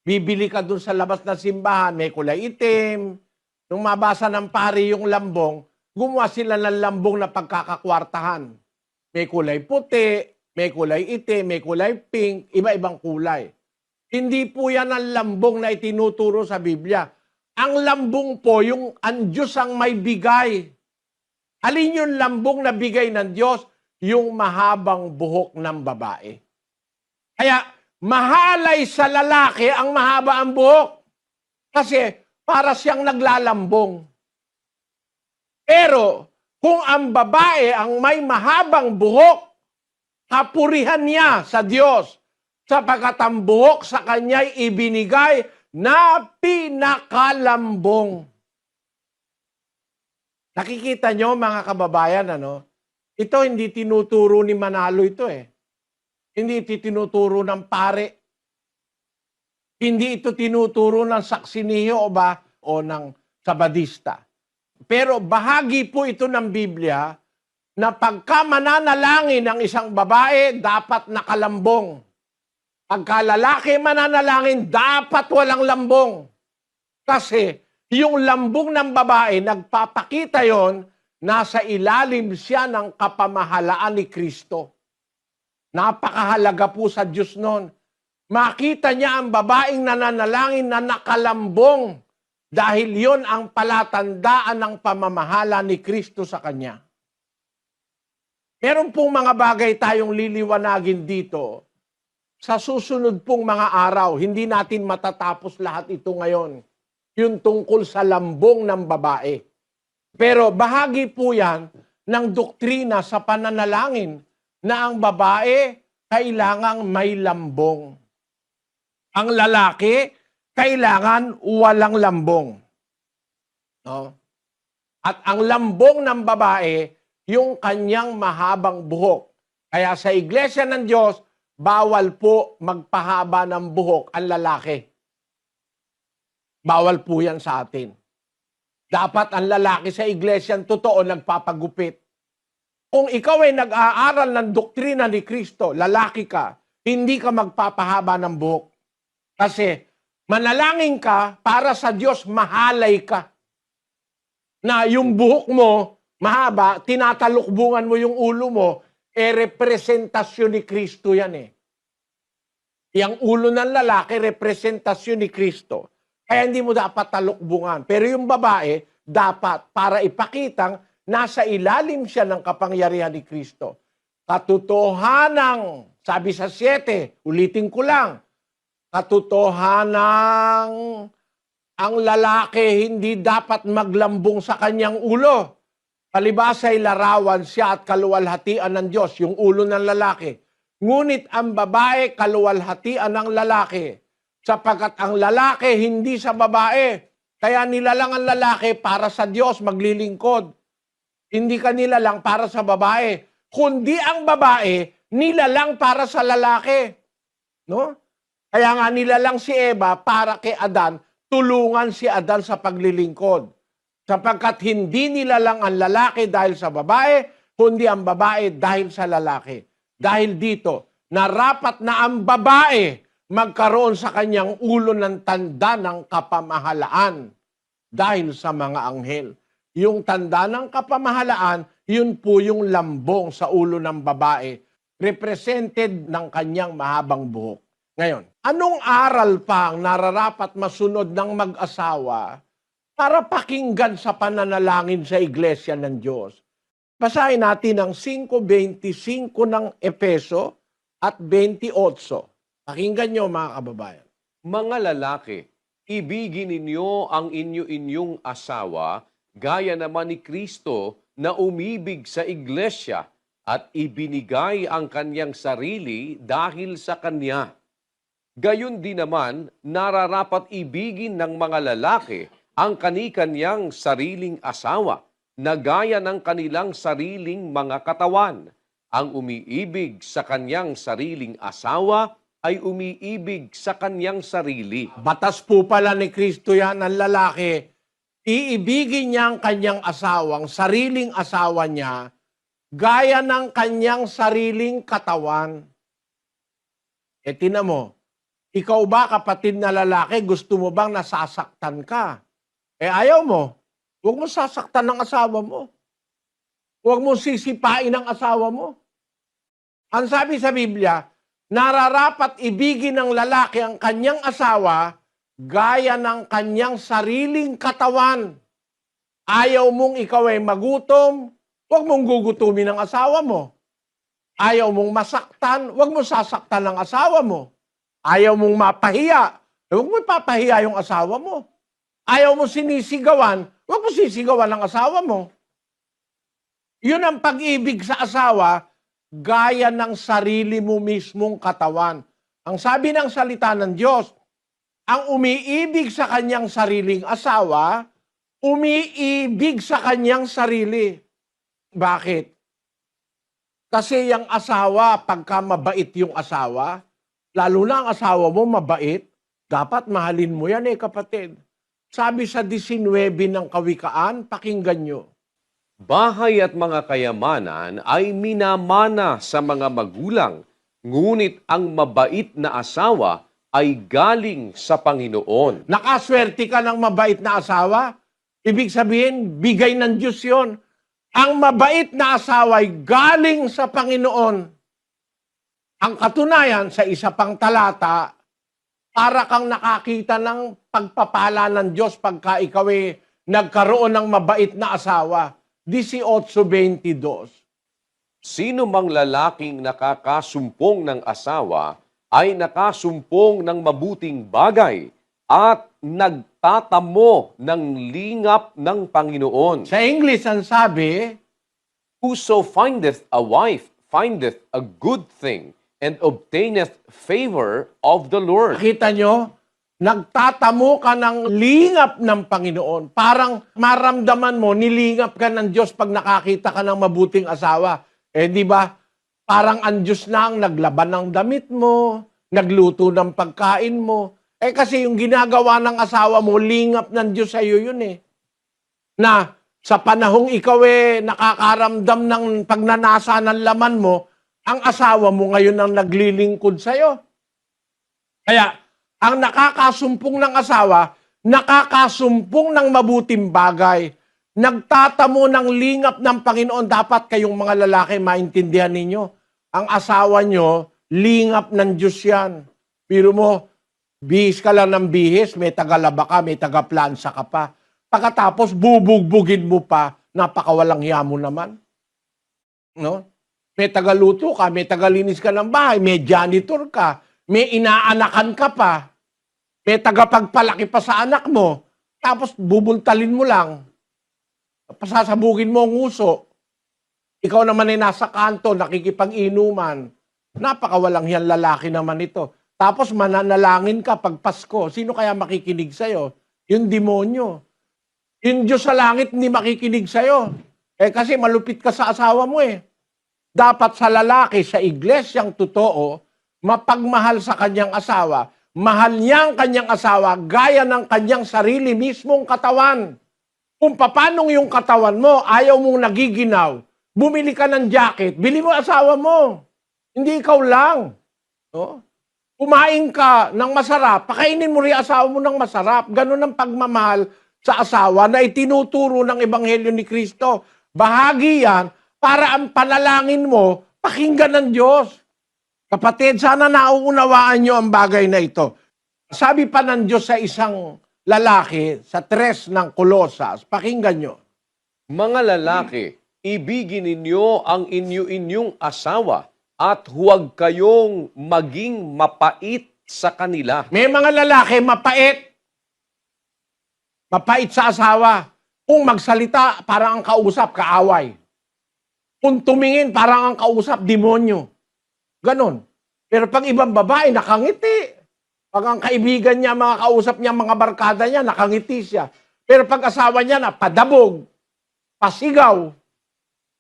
Bibili ka dun sa labas ng simbahan, may kulay itim. Nung mabasa ng pari yung lambong, gumawa sila ng lambong na pagkakakwartahan. May kulay puti, may kulay itim, may kulay pink, iba-ibang kulay. Hindi po yan ang lambong na itinuturo sa Biblia. Ang lambong po, yung ang Diyos ang may bigay. Alin yung lambong na bigay ng Diyos? Yung mahabang buhok ng babae. Kaya, mahalay sa lalaki ang mahaba ang buhok. Kasi, para siyang naglalambong. Pero, kung ang babae ang may mahabang buhok, kapurihan niya sa Diyos, sapagkat ang buhok sa kanya'y ibinigay na pinakalambong. Nakikita nyo mga kababayan, ano? Ito hindi tinuturo ni Manalo ito eh. Hindi ito tinuturo ng pare. Hindi ito tinuturo ng saksiniyo o ng sabadista. Pero bahagi po ito ng Biblia na pagka mananalangin ng isang babae, dapat nakalambong. Pagka lalaki mananalangin, dapat walang lambong. Kasi yung lambong ng babae, nagpapakita yon nasa ilalim siya ng kapamahalaan ni Kristo. Napakahalaga po sa Diyos nun. Makita niya ang babaeng nananalangin na nakalambong dahil yon ang palatandaan ng pamamahala ni Kristo sa kanya. Meron pong mga bagay tayong liliwanagin dito. Sa susunod pong mga araw, hindi natin matatapos lahat ito ngayon. Yung tungkol sa lambong ng babae. Pero bahagi po yan ng doktrina sa pananalangin na ang babae kailangang may lambong. Ang lalaki kailangan walang lambong. No? At ang lambong ng babae, yung kanyang mahabang buhok. Kaya sa Iglesia ng Diyos, bawal po magpahaba ng buhok ang lalaki. Bawal po yan sa atin. Dapat ang lalaki sa iglesia totoo nagpapagupit. Kung ikaw ay nag-aaral ng doktrina ni Kristo, lalaki ka, hindi ka magpapahaba ng buhok. Kasi manalangin ka para sa Diyos, mahalay ka. Na yung buhok mo, mahaba, tinatalukbungan mo yung ulo mo, representasyon ni Kristo yan eh. Yang ulo ng lalaki, representasyon ni Kristo. Kaya hindi mo dapat talukbungan. Pero yung babae, dapat para ipakitang nasa ilalim siya ng kapangyarihan ni Kristo. Katotohanang, sabi sa 7, ulitin ko lang, katotohanang ang lalaki hindi dapat maglambong sa kanyang ulo. Palibasa'y larawan siya at kaluwalhatian ng Diyos, yung ulo ng lalaki. Ngunit ang babae, kaluwalhatian ng lalaki. Sapagkat ang lalaki hindi sa babae. Kaya nilalang ang lalaki para sa Diyos maglilingkod. Hindi ka nilalang para sa babae. Kundi ang babae, nilalang para sa lalaki. No? Kaya nga nilalang si Eva para kay Adan, tulungan si Adan sa paglilingkod. Sapagkat hindi nilalang ang lalaki dahil sa babae, kundi ang babae dahil sa lalaki. Dahil dito, narapat na ang babae magkaroon sa kanyang ulo ng tanda ng kapamahalaan dahil sa mga anghel. Yung tanda ng kapamahalaan, yun po yung lambong sa ulo ng babae, represented ng kanyang mahabang buhok. Ngayon, anong aral pa ang nararapat masunod ng mag-asawa para pakinggan sa pananalangin sa iglesia ng Diyos? Basahin natin ang 5:25 ng Efeso at 28. Pakinggan nyo mga kababayan. Mga lalaki, ibigin ninyo ang inyo-inyong asawa gaya naman ni Kristo na umibig sa iglesia at ibinigay ang kanyang sarili dahil sa kanya. Gayon din naman, nararapat ibigin ng mga lalaki ang kani-kanyang sariling asawa na gaya ng kanilang sariling mga katawan. Ang umiibig sa kanyang sariling asawa ay umiibig sa kanyang sarili. Batas po pala ni Kristo yan ang lalaki. Iibigin niya ang kanyang asawang, sariling asawa niya, gaya ng kanyang sariling katawan. E tinan mo, ikaw ba kapatid na lalaki, gusto mo bang nasasaktan ka? Eh ayaw mo. Huwag mo sasaktan ng asawa mo. Huwag mo sisipain ang asawa mo. Ang sabi sa Biblia, nararapat ibigin ng lalaki ang kanyang asawa gaya ng kanyang sariling katawan. Ayaw mong ikaw ay magutom, huwag mong gugutumin ang asawa mo. Ayaw mong masaktan, huwag mo sasaktan ang asawa mo. Ayaw mong mapahiya, huwag mo ipapahiya yung asawa mo. Ayaw mo sinisigawan, huwag mo sisigawan ang asawa mo. Yun ang pag-ibig sa asawa, gaya ng sarili mo mismong katawan. Ang sabi ng salita ng Diyos, ang umiibig sa kanyang sariling asawa, umiibig sa kanyang sarili. Bakit? Kasi yung asawa, pagka mabait yung asawa, lalo na ang asawa mo mabait, dapat mahalin mo yan kapatid. Sabi sa 19 ng Kawikaan, pakinggan nyo. Bahay at mga kayamanan ay minamana sa mga magulang, ngunit ang mabait na asawa ay galing sa Panginoon. Nakaswerte ka ng mabait na asawa, ibig sabihin, bigay ng Diyos yun. Ang mabait na asawa ay galing sa Panginoon. Ang katunayan sa isa pang talata, para kang nakakita ng pagpapala ng Diyos pagka ikaw ay nagkaroon ng mabait na asawa. 18:22. Sino mang lalaking nakakasumpong ng asawa ay nakasumpong ng mabuting bagay at nagtatamo ng lingap ng Panginoon. Sa English, ang sabi, Whoso findeth a wife findeth a good thing and obtaineth favor of the Lord. nakita nyo, nagtatamo ka ng lingap ng Panginoon. Parang maramdaman mo, nilingap ka ng Diyos pag nakakita ka ng mabuting asawa. Eh di ba, parang ang Diyos na ang naglaban ng damit mo, nagluto ng pagkain mo. Eh kasi yung ginagawa ng asawa mo, lingap ng Diyos sa iyo yun Na sa panahong ikaw nakakaramdam ng pagnanasa ng laman mo, ang asawa mo ngayon ang naglilingkod sa iyo. Kaya, ang nakakasumpong ng asawa, nakakasumpong ng mabuting bagay. Nagtatamo ng lingap ng Panginoon. Dapat kayong mga lalaki maintindihan ninyo. Ang asawa nyo, lingap ng Diyos yan. Pero mo, bihis ka lang ng bihis, may tagalaba ka, may tagaplansa ka pa. Pagkatapos, bubugbugin mo pa, napakawalang hiya mo naman. No? May tagaluto ka, may tagalinis ka ng bahay, may janitor ka, may inaanakan ka pa, may tagapagpalaki pa sa anak mo, tapos bubuntalin mo lang, pasasabugin mo ang uso, ikaw naman ay nasa kanto, nakikipag-inuman, napakawalang hiyang lalaki naman ito. Tapos mananalangin ka pag Pasko, sino kaya makikinig sa'yo? Yung demonyo. Yung Diyos sa langit hindi makikinig sa'yo. Kasi malupit ka sa asawa mo Dapat sa lalaki, sa iglesyang totoo, mapagmahal sa kanyang asawa, mahal niya ang kanyang asawa gaya ng kanyang sarili mismong katawan. Kung papanong yung katawan mo, ayaw mong nagiginaw, bumili ka ng jacket, bili mo asawa mo. Hindi ikaw lang. No? Kumain ka ng masarap, pakainin mo rin asawa mo ng masarap. Ganun ang pagmamahal sa asawa na itinuturo ng Ebanghelyo ni Kristo. Bahagi yan para ang panalangin mo pakinggan ng Diyos. Kapatid, sana nauunawaan nyo ang bagay na ito. Sabi pa ng Diyos sa isang lalaki sa 3 ng Kolosas, pakinggan nyo. Mga lalaki, ibigin ninyo ang inyong asawa at huwag kayong maging mapait sa kanila. May mga lalaki mapait. Mapait sa asawa. Kung magsalita, parang ang kausap, kaaway. Kung tumingin, parang ang kausap, demonyo. Ganon. Pero pag ibang babae, nakangiti. Pag ang kaibigan niya, mga kausap niya, mga barkada niya, nakangiti siya. Pero pag asawa niya na padabog, pasigaw,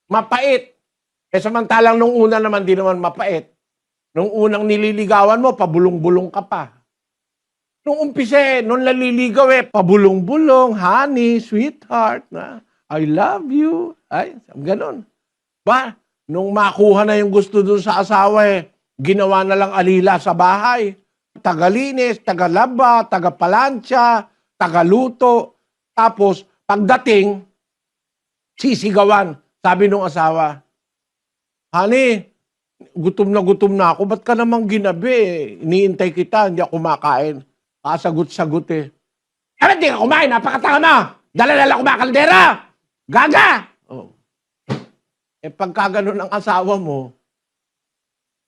mapait. Eh samantalang nung una naman, di naman mapait. Nung unang nililigawan mo, pabulong-bulong ka pa. Nung umpisa, nung naliligaw pabulong-bulong, honey, sweetheart, na, I love you. Ay, ganon. Ba, nung makuha na yung gusto dun sa asawa, ginawa na lang alila sa bahay. Tagalinis, tagalaba, tagapalansya, tagaluto. Tapos, pagdating, sisigawan. Sabi nung asawa, honey, gutom na ako. Ba't ka namang ginabi? Iniintay kita, hindi ako kumakain. Kasagot-sagot eh. Hindi ka kumain, napakatanga mo! Dala-dala kumakaldera! Gaga! Oh. Eh pagka ganun ang asawa mo,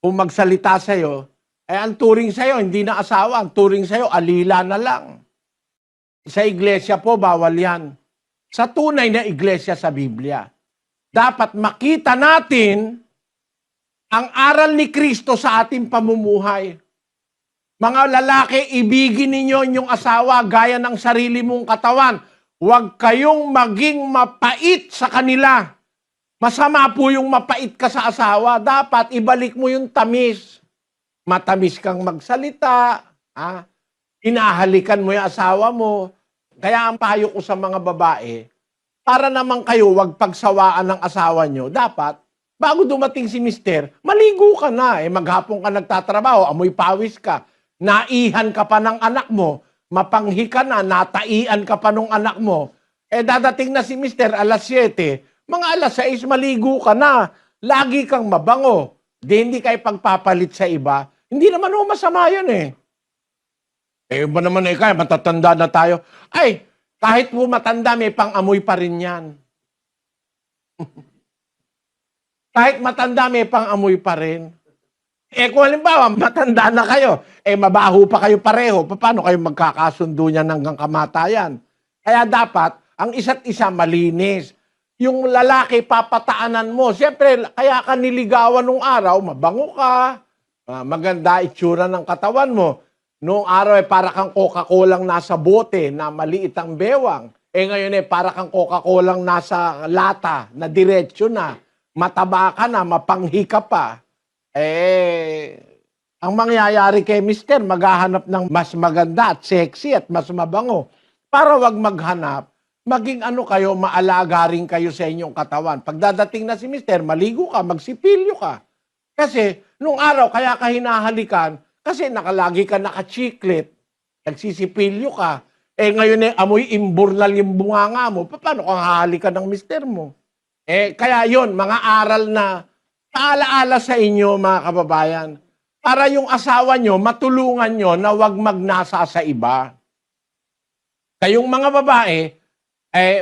kung magsalita sa'yo, ang turing sa'yo, hindi na asawa. Ang turing sa'yo, alila na lang. Sa iglesia po, bawal yan. Sa tunay na iglesia sa Biblia, dapat makita natin ang aral ni Kristo sa ating pamumuhay. Mga lalaki, ibigin ninyo inyong asawa gaya ng sarili mong katawan. Huwag kayong maging mapait sa kanila. Masama po yung mapait ka sa asawa. Dapat ibalik mo yung tamis. Matamis kang magsalita. Hinahalikan mo yung asawa mo. Kaya ang payo ko sa mga babae, para naman kayo wag pagsawaan ng asawa nyo, dapat, bago dumating si mister, maligo ka na. Maghapon ka nagtatrabaho, amoy pawis ka. Naihan ka pa ng anak mo, mapanghi ka na, nataian ka pa ng anak mo. Dadating na si mister, alas 7, mga alas 6, maligo ka na. Lagi kang mabango. Hindi kayo pagpapalit sa iba. Hindi naman masama yun ba naman kaya matatanda na tayo. Ay, kahit po matanda, may pang-amoy pa rin yan. Kahit matanda, may pang-amoy pa rin. Kung halimbawa, matanda na kayo, mabaho pa kayo pareho, paano kayo magkakasundo niyan hanggang kamatayan? Kaya dapat, ang isa't isa malinis. Yung lalaki, papataanan mo. Siyempre, kaya ka niligawan nung araw, mabango ka, maganda itsura ng katawan mo. Noong araw para kang Coca-Cola nasa bote na maliit ang bewang. Ngayon para kang Coca-Cola nasa lata na diretsyo na. Mataba ka na, mapanghi ka pa. Ang mangyayari kay mister, maghahanap ng mas maganda at sexy at mas mabango. Para wag maghanap, maging kayo, maalaga rin kayo sa inyong katawan. Pagdadating na si mister, maligo ka, magsipilyo ka. Kasi, nung araw, kaya ka hinahalikan, kasi nakalagi ka nakachiklet, nagsisipilyo ka. Ngayon amoy imburnal yung bunganga mo, paano kung hahalikan ng mister mo? Kaya yon mga aral na paalaala sa inyo, mga kababayan, para yung asawa nyo, matulungan nyo na wag magnasa sa iba. Kayong mga babae,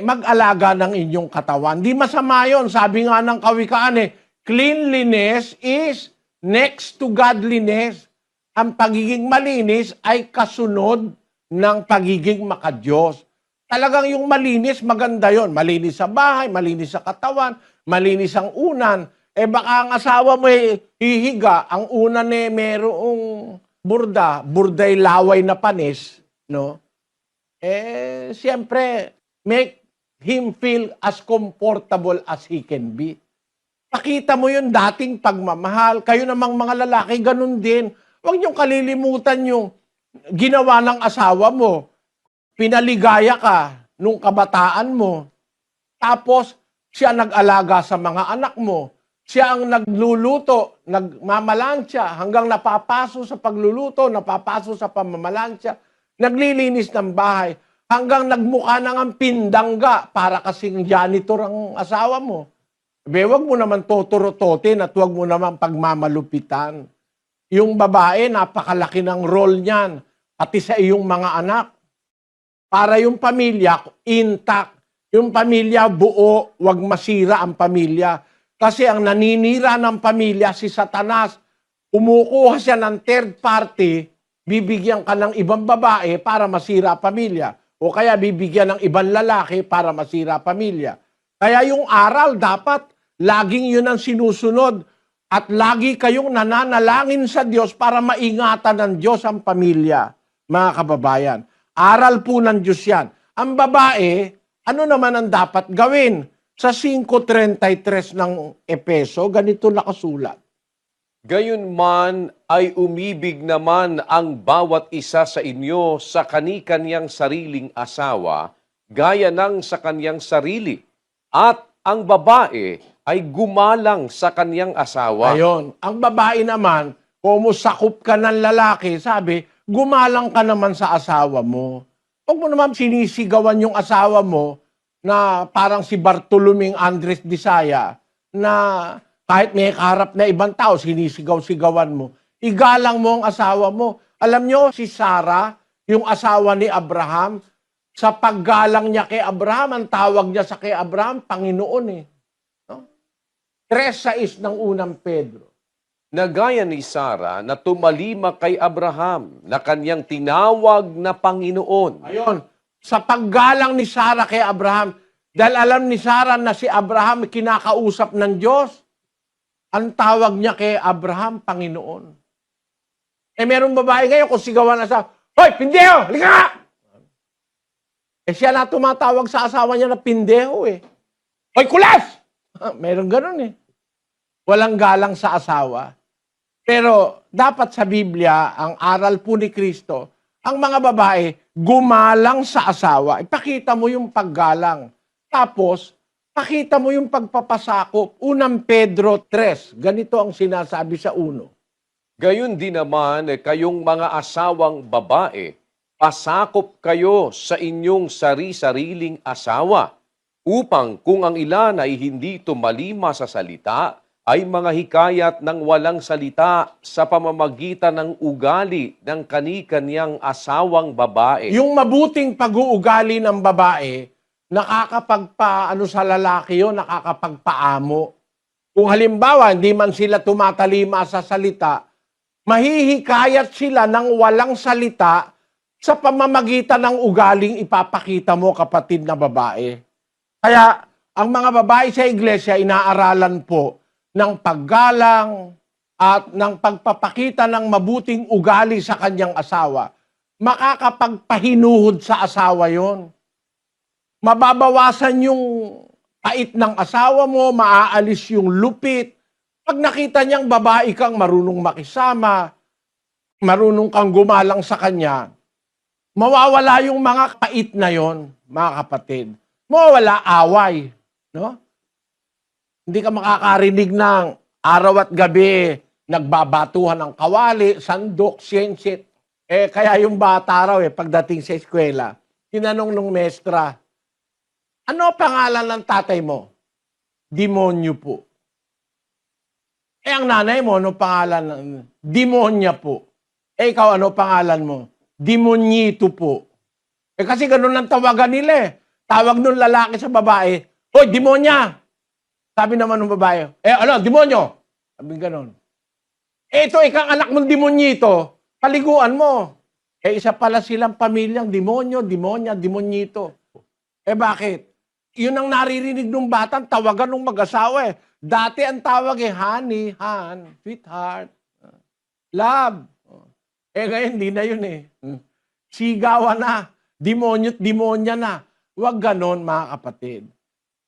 mag-alaga ng inyong katawan. Di masama yun. Sabi nga ng kawikaan cleanliness is next to godliness. Ang pagiging malinis ay kasunod ng pagiging makadiyos. Talagang yung malinis, maganda yon. Malinis sa bahay, malinis sa katawan, malinis ang unan. Baka ang asawa mo hihiga, ang unan merong burday laway na panis, no? Siyempre, make him feel as comfortable as he can be. Pakita mo yung dating pagmamahal. Kayo namang mga lalaki, ganun din. Huwag niyong kalilimutan yung ginawa ng asawa mo. Pinaligaya ka nung kabataan mo. Tapos, siya nag-alaga sa mga anak mo. Siya ang nagluluto, nagmamalansya, hanggang napapaso sa pagluluto, napapaso sa pamamalansya, naglilinis ng bahay. hanggang nagmukha na ng pindangga para kasing janitor ang asawa mo. Wag mo naman totorototin at wag mo naman pagmamalupitan. Yung babae, napakalaki ng role niyan, pati sa iyong mga anak. Para yung pamilya intact, yung pamilya buo, wag masira ang pamilya. Kasi ang naninira ng pamilya si Satanas, kumukuha siya ng third party, bibigyan ka ng ibang babae para masira pamilya. O kaya bibigyan ng ibang lalaki para masira pamilya. Kaya yung aral dapat, laging yun ang sinusunod. At lagi kayong nananalangin sa Diyos para maingatan ng Diyos ang pamilya, mga kababayan. Aral po ng Diyos yan. Ang babae, ano naman ang dapat gawin? Sa 5:33 ng Epeso, ganito nakasulat. Gayunman ay umibig naman ang bawat isa sa inyo sa kani-kanyang sariling asawa, gaya ng sa kanyang sarili. At ang babae ay gumalang sa kanyang asawa. Ayon, ang babae naman, kung sakop ka ng lalaki, sabi, gumalang ka naman sa asawa mo. Huwag mo naman sinisigawan yung asawa mo na parang si Bartolomeng Andres Disaya na kahit may kaharap na ibang tao, sinisigaw-sigawan mo. Igalang mo ang asawa mo. Alam nyo, si Sarah, yung asawa ni Abraham, sa paggalang niya kay Abraham, ang tawag niya sa kay Abraham, Panginoon eh. No? 3:6 ng unang Pedro. Na gaya ni Sarah na tumalima kay Abraham na kanyang tinawag na Panginoon. Ayon, sa paggalang ni Sarah kay Abraham, dahil alam ni Sarah na si Abraham kinakausap ng Diyos, ang tawag niya kay Abraham, Panginoon. Merong babae ngayon kung sigawan na sa, "Hoy, pindeho! Halika nga!" Siya na tumatawag sa asawa niya na pindeho eh. "Hoy, kulas!" Meron ganun eh. Walang galang sa asawa. Pero dapat sa Biblia, ang aral po ni Kristo, ang mga babae, gumalang sa asawa. Ipakita mo yung paggalang. Tapos, pakita mo yung pagpapasakop. Unang Pedro 3, ganito ang sinasabi sa 1. Gayon din naman kayong mga asawang babae, pasakop kayo sa inyong sari-sariling asawa, upang kung ang ilan ay hindi tumalima sa salita, ay mga hikayat ng walang salita sa pamamagitan ng ugali ng kani-kanyang asawang babae. Yung mabuting pag-uugali ng babae, nakakapagpaano sa lalaki yun, nakakapagpaamo. Kung halimbawa, hindi man sila tumatalima sa salita, mahihikayat sila ng walang salita sa pamamagitan ng ugaling ipapakita mo, kapatid na babae. Kaya, ang mga babae sa iglesia, inaaralan po ng paggalang at ng pagpapakita ng mabuting ugali sa kanyang asawa. Makakapagpahinuhod sa asawa yon. Mababawasan yung pait ng asawa mo, maaalis yung lupit. Pag nakita niyang babae kang marunong makisama, marunong kang gumalang sa kanya, mawawala yung mga pait na yon, mga kapatid. Mawawala away. No? Hindi ka makakarinig ng araw at gabi, nagbabatuhan ng kawali, sandok, siyensit. Kaya yung bata raw pagdating sa eskwela, tinanong nung mestra, "Ano pangalan ng tatay mo?" "Demonyo po." Ang nanay mo, ano pangalan? "Demonya po." Ikaw, ano pangalan mo? "Demonyito po." Kasi ganun ang tawagan nila eh. Tawag nung lalaki sa babae, "Hoy, demonya!" Sabi naman ng babae, "Ano, demonyo?" Sabi ganun. Ito, ikang anak mong demonyito, paliguan mo. Isa pala silang pamilyang demonyo, demonya, demonyito. Bakit? Yun ang naririnig ng batang tawagan ng mag-asawa eh. Dati ang tawag honey, han, sweetheart, love. Ngayon, hindi na yun eh. Sigawan na, demonyo't demonya na. Huwag ganon, mga kapatid.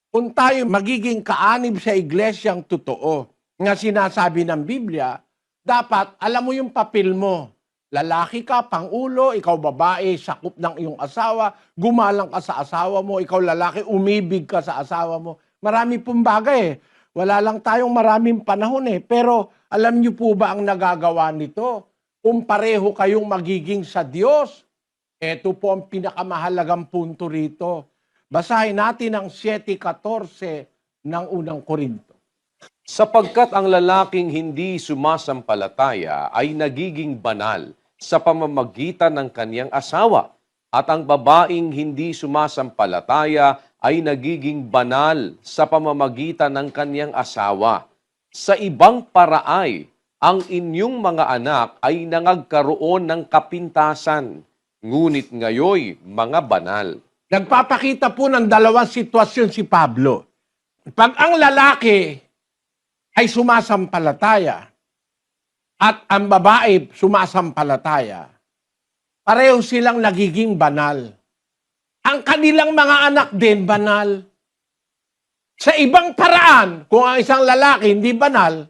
Kung tayo magiging kaanib sa iglesyang totoo, nga sinasabi ng Biblia, dapat alam mo yung papel mo. Lalaki ka, pangulo, ikaw babae, sakop ng iyong asawa, gumalang ka sa asawa mo, ikaw lalaki, umibig ka sa asawa mo. Marami pong bagay eh. Wala lang tayong maraming panahon eh. Pero alam niyo po ba ang nagagawa nito? Kung pareho kayong magiging sa Diyos, Ito po ang pinakamahalagang punto rito. Basahin natin ang 7:14 ng unang Korinto. Sapagkat ang lalaking hindi sumasampalataya ay nagiging banal sa pamamagitan ng kanyang asawa, at ang babaeng hindi sumasampalataya ay nagiging banal sa pamamagitan ng kanyang asawa. Sa ibang paraay, ang inyong mga anak ay nangagkaroon ng kapintasan, ngunit ngayoy mga banal. Nagpapakita po ng dalawang sitwasyon si Pablo. Pag ang lalaki ay sumasampalataya at ang babae sumasampalataya, pareho silang nagiging banal. Ang kanilang mga anak din banal. Sa ibang paraan, kung ang isang lalaki hindi banal,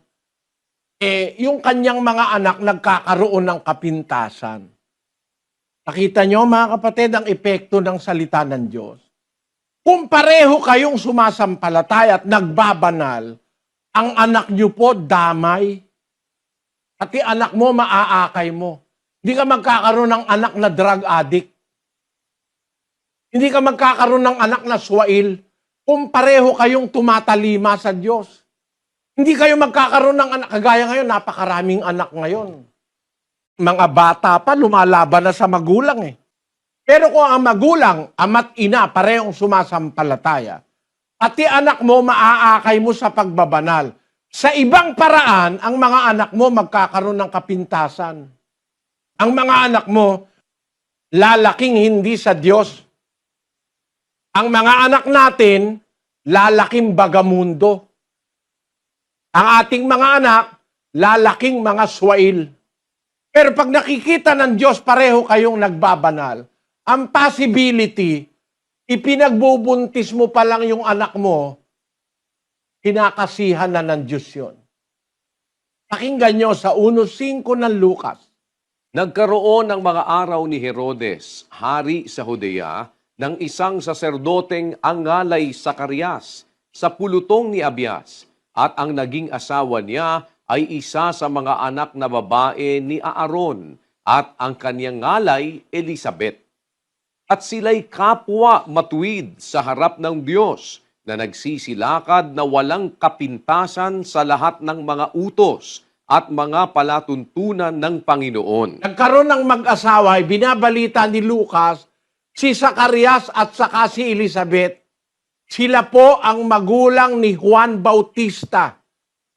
yung kanyang mga anak nagkakaroon ng kapintasan. Nakita nyo mga kapatid ang epekto ng salita ng Diyos. Kung pareho kayong sumasampalataya at nagbabanal, ang anak nyo po damay. Pati anak mo maaakay mo. Hindi ka magkakaroon ng anak na drug addict. Hindi ka magkakaroon ng anak na swail kung pareho kayong tumatalima sa Diyos. Hindi kayo magkakaroon ng anak. Kagaya ngayon, napakaraming anak ngayon. Mga bata pa, lumalaban na sa magulang eh. Pero kung ang magulang, ama't ina, parehong sumasampalataya, pati anak mo, maaakay mo sa pagbabanal. Sa ibang paraan, ang mga anak mo magkakaroon ng kapintasan. Ang mga anak mo, lalaking hindi sa Diyos. Ang mga anak natin, lalaking bagamundo. Ang ating mga anak, lalaking mga swail. Pero pag nakikita ng Diyos, pareho kayong nagbabanal, ang possibility, ipinagbubuntis mo pa lang yung anak mo, kinakasihan na ng Diyos yun. Pakinggan nyo sa 1:5 ng Lucas. Nagkaroon ng mga araw ni Herodes, hari sa Judea, ng isang saserdoteng angalay Zacarias sa pulutong ni Abias, at ang naging asawa niya ay isa sa mga anak na babae ni Aaron, at ang kanyang ngalay Elizabeth. At sila'y kapwa matuwid sa harap ng Diyos, na nagsisilakad na walang kapintasan sa lahat ng mga utos at mga palatuntunan ng Panginoon. Nagkaroon ng mag-asawa, binabalita ni Lucas, si Zacarias at saka si Elizabeth. Sila po ang magulang ni Juan Bautista,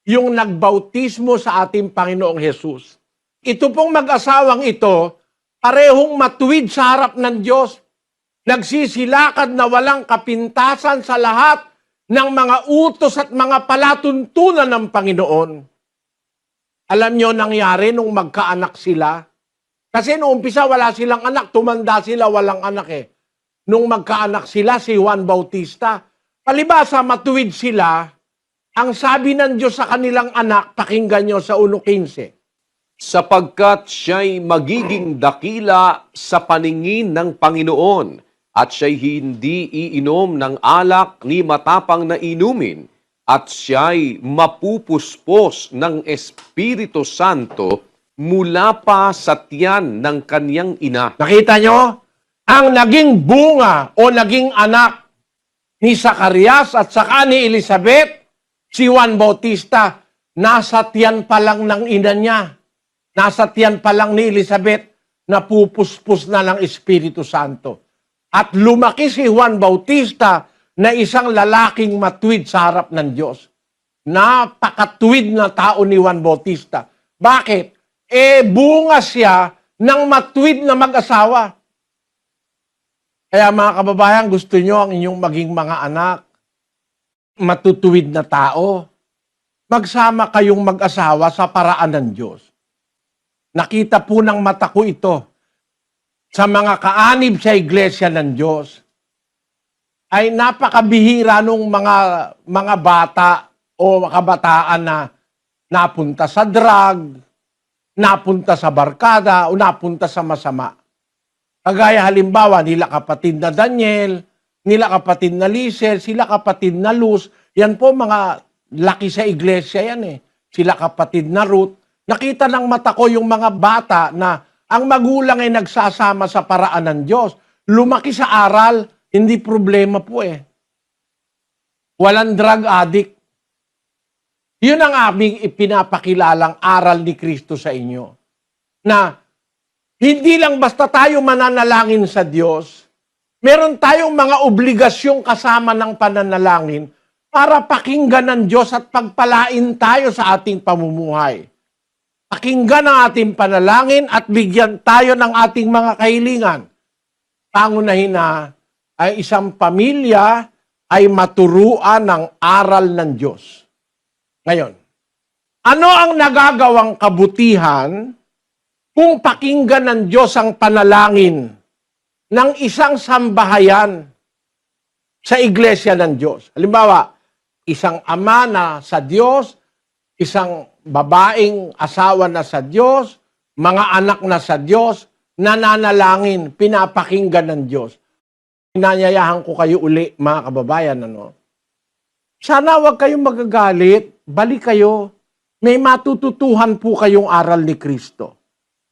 yung nagbautismo sa ating Panginoong Hesus. Ito pong mag-asawang ito, parehong matuwid sa harap ng Diyos. Nagsisilakad na walang kapintasan sa lahat ng mga utos at mga palatuntunan ng Panginoon. Alam nyo nangyari nung magkaanak sila? Kasi noong umpisa wala silang anak, tumanda sila walang anak eh. Nung magkaanak sila, si Juan Bautista, palibasa matuwid sila, ang sabi ng Diyos sa kanilang anak, pakinggan nyo sa 1:15. Sapagkat siya'y magiging dakila sa paningin ng Panginoon, at siya'y hindi iinom ng alak ni matapang na inumin, at siya'y mapupuspos ng Espiritu Santo mula pa sa tiyan ng kanyang ina. Nakita nyo? Ang naging bunga o naging anak ni Zacarias at saka ni Elizabeth, si Juan Bautista, nasa tiyan pa lang ng ina niya. Nasa tiyan pa lang ni Elizabeth, napupuspos na ng Espiritu Santo. At lumaki si Juan Bautista na isang lalaking matuwid sa harap ng Diyos. Napakatuwid na tao ni Juan Bautista. Bakit? Bunga siya ng matuwid na mag-asawa. Kaya mga kababayan, gusto nyo ang inyong maging mga anak, matutuwid na tao. Magsama kayong mag-asawa sa paraan ng Diyos. Nakita po ng mata ko ito sa mga kaanib sa iglesia ng Diyos. Ay napakabihira nung mga bata o kabataan na napunta sa drug, napunta sa barkada, o napunta sa masama. Kagaya halimbawa, nila kapatid na Daniel, nila kapatid na Lisel, sila kapatid na Luz, yan po mga laki sa iglesia yan eh. Sila kapatid na Ruth. Nakita ng mata ko yung mga bata na Ang magulang ay nagsasama sa paraan ng Diyos. Lumaki sa aral, hindi problema po eh. Walang drug addict. Yun ang aming ipinapakilalang aral ni Kristo sa inyo. Na hindi lang basta tayo mananalangin sa Diyos, meron tayong mga obligasyong kasama ng pananalangin para pakinggan ng Diyos at pagpalain tayo sa ating pamumuhay. Pakinggan ang ating panalangin at bigyan tayo ng ating mga kahilingan. Pangunahin na ay isang pamilya ay maturuan ng aral ng Diyos. Ngayon, ano ang nagagawang kabutihan kung pakinggan ng Diyos ang panalangin ng isang sambahayan sa iglesia ng Diyos? Halimbawa, isang ama na sa Diyos, isang babaeng asawa na sa Diyos, mga anak na sa Diyos, nananalangin, pinapakinggan ng Diyos. Inanyayahan ko kayo uli, mga kababayan, sana wag kayong magagalit, balik kayo. May matututuhan po kayong aral ni Kristo.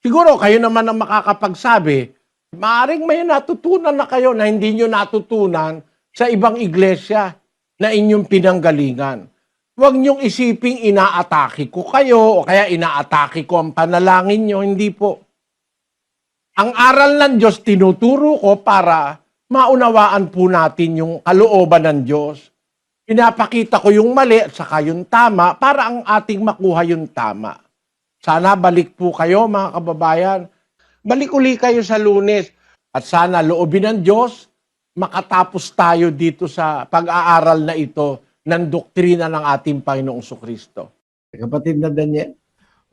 Siguro kayo naman ang makakapagsabi, maaaring may natutunan na kayo na hindi nyo natutunan sa ibang iglesia na inyong pinanggalingan. Huwag nyong isiping inaatake ko kayo o kaya inaatake ko ang panalangin nyo. Hindi po. Ang aral ng Diyos tinuturo ko para maunawaan po natin yung kalooban ng Diyos. Pinapakita ko yung mali at saka yung tama para ang ating makuha yung tama. Sana balik po kayo mga kababayan. Balik uli kayo sa Lunes. At sana loobin ng Diyos, makatapos tayo dito sa pag-aaral na ito ng doktrina ng ating Panginoong Kristo. Kapatid na Daniel.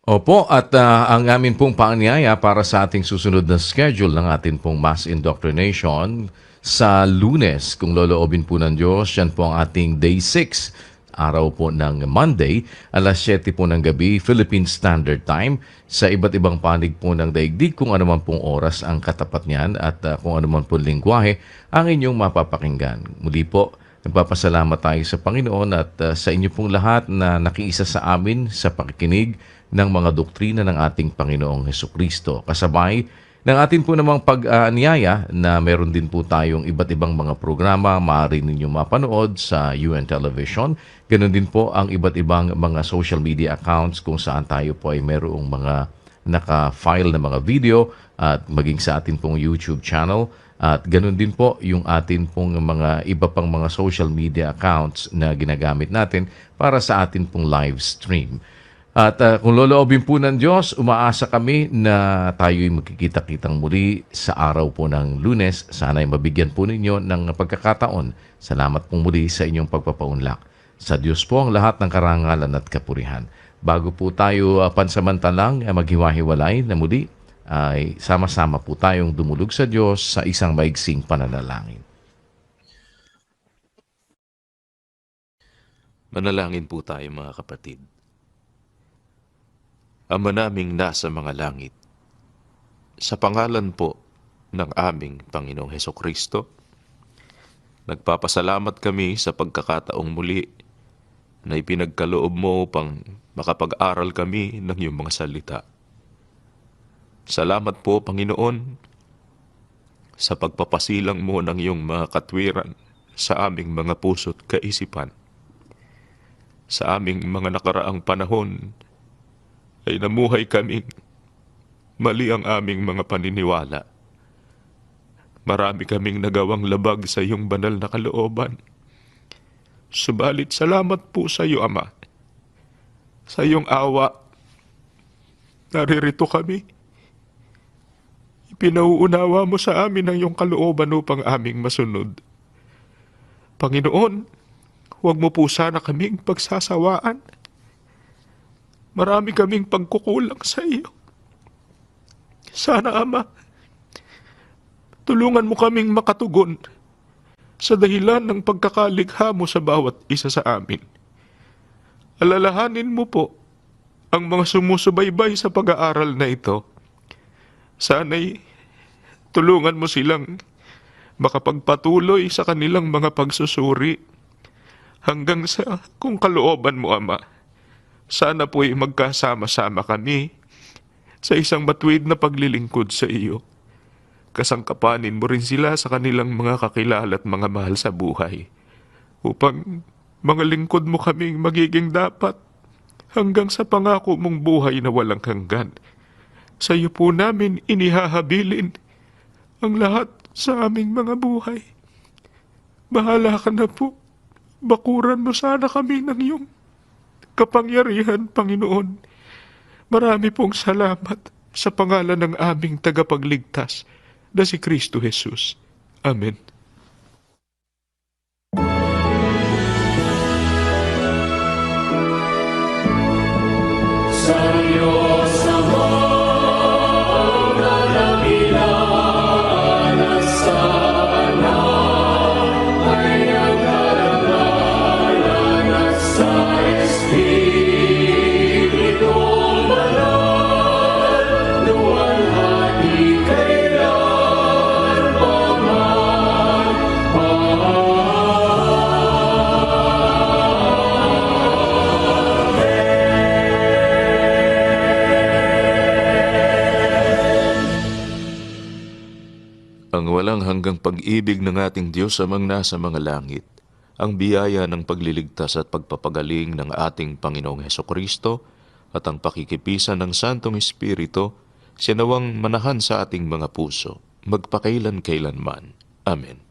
Opo, at ang amin pong paanyaya para sa ating susunod na schedule ng ating pong Mass Indoctrination sa Lunes, kung loloobin po ng Diyos, yan po ang ating Day 6, araw po ng Monday, alas 7 po ng gabi, Philippine Standard Time, sa iba't ibang panig po ng daigdig, kung ano man pong oras ang katapat niyan at kung ano man pong lingwahe ang inyong mapapakinggan. Muli po, nagpapasalamat tayo sa Panginoon at sa inyo pong lahat na nakiisa sa amin sa pakikinig ng mga doktrina ng ating Panginoong Hesukristo. Kasabay ng atin po namang pag-anyaya na meron din po tayong iba't ibang mga programa maaari ninyo mapanood sa UN Television. Ganon din po ang iba't ibang mga social media accounts kung saan tayo po ay merong mga naka-file na mga video at maging sa atin pong YouTube channel. At ganon din po yung atin pong mga iba pang mga social media accounts na ginagamit natin para sa atin pong live stream. At kung loloobin po ng Diyos, umaasa kami na tayo'y magkikita-kitang muli sa araw po ng Lunes. Sana'y mabigyan po ninyo ng pagkakataon. Salamat pong muli sa inyong pagpapaunlak. Sa Diyos po ang lahat ng karangalan at kapurihan. Bago po tayo pansamantalang maghiwa-hiwalay na muli, ay sama-sama po tayong dumulog sa Diyos sa isang maigsing pananalangin. Manalangin po tayo mga kapatid. Ama naming nasa mga langit, sa pangalan po ng aming Panginoong Hesukristo, nagpapasalamat kami sa pagkakataong muli na ipinagkaloob mo upang makapag-aral kami ng iyong mga salita. Salamat po, Panginoon, sa pagpapasilang mo ng iyong mga katwiran sa aming mga puso't kaisipan. Sa aming mga nakaraang panahon, ay namuhay kaming mali ang aming mga paniniwala. Marami kaming nagawang labag sa iyong banal na kalooban. Subalit salamat po sa iyo, Ama. Sa iyong awa, naririto kami. Ipinauunawa mo sa amin ang iyong kalooban upang aming masunod. Panginoon, huwag mo po sana kaming pagsasawaan. Marami kaming pagkukulang sa iyo. Sana, Ama, tulungan mo kaming makatugon sa dahilan ng pagkakalikha mo sa bawat isa sa amin. Alalahanin mo po ang mga sumusubaybay sa pag-aaral na ito. Sana'y tulungan mo silang makapagpatuloy sa kanilang mga pagsusuri hanggang sa kung kalooban mo, Ama. Sana po'y magkasama-sama kami sa isang matuwid na paglilingkod sa iyo. Kasangkapanin mo rin sila sa kanilang mga kakilala at mga mahal sa buhay, upang mga lingkod mo kaming magiging dapat hanggang sa pangako mong buhay na walang hanggan. Sa iyo po namin inihahabilin ang lahat sa aming mga buhay. Bahala ka na po. Bakuran mo sana kami ng iyong kapangyarihan, Panginoon. Marami pong salamat sa pangalan ng aming tagapagligtas na si Kristo Jesus. Amen. Ang walang hanggang pag-ibig ng ating Diyos amang nasa mga langit, ang biyaya ng pagliligtas at pagpapagaling ng ating Panginoong Hesukristo at ang pakikipisan ng Santong Espiritu, sinawang manahan sa ating mga puso, magpakailan-kailanman. Amen.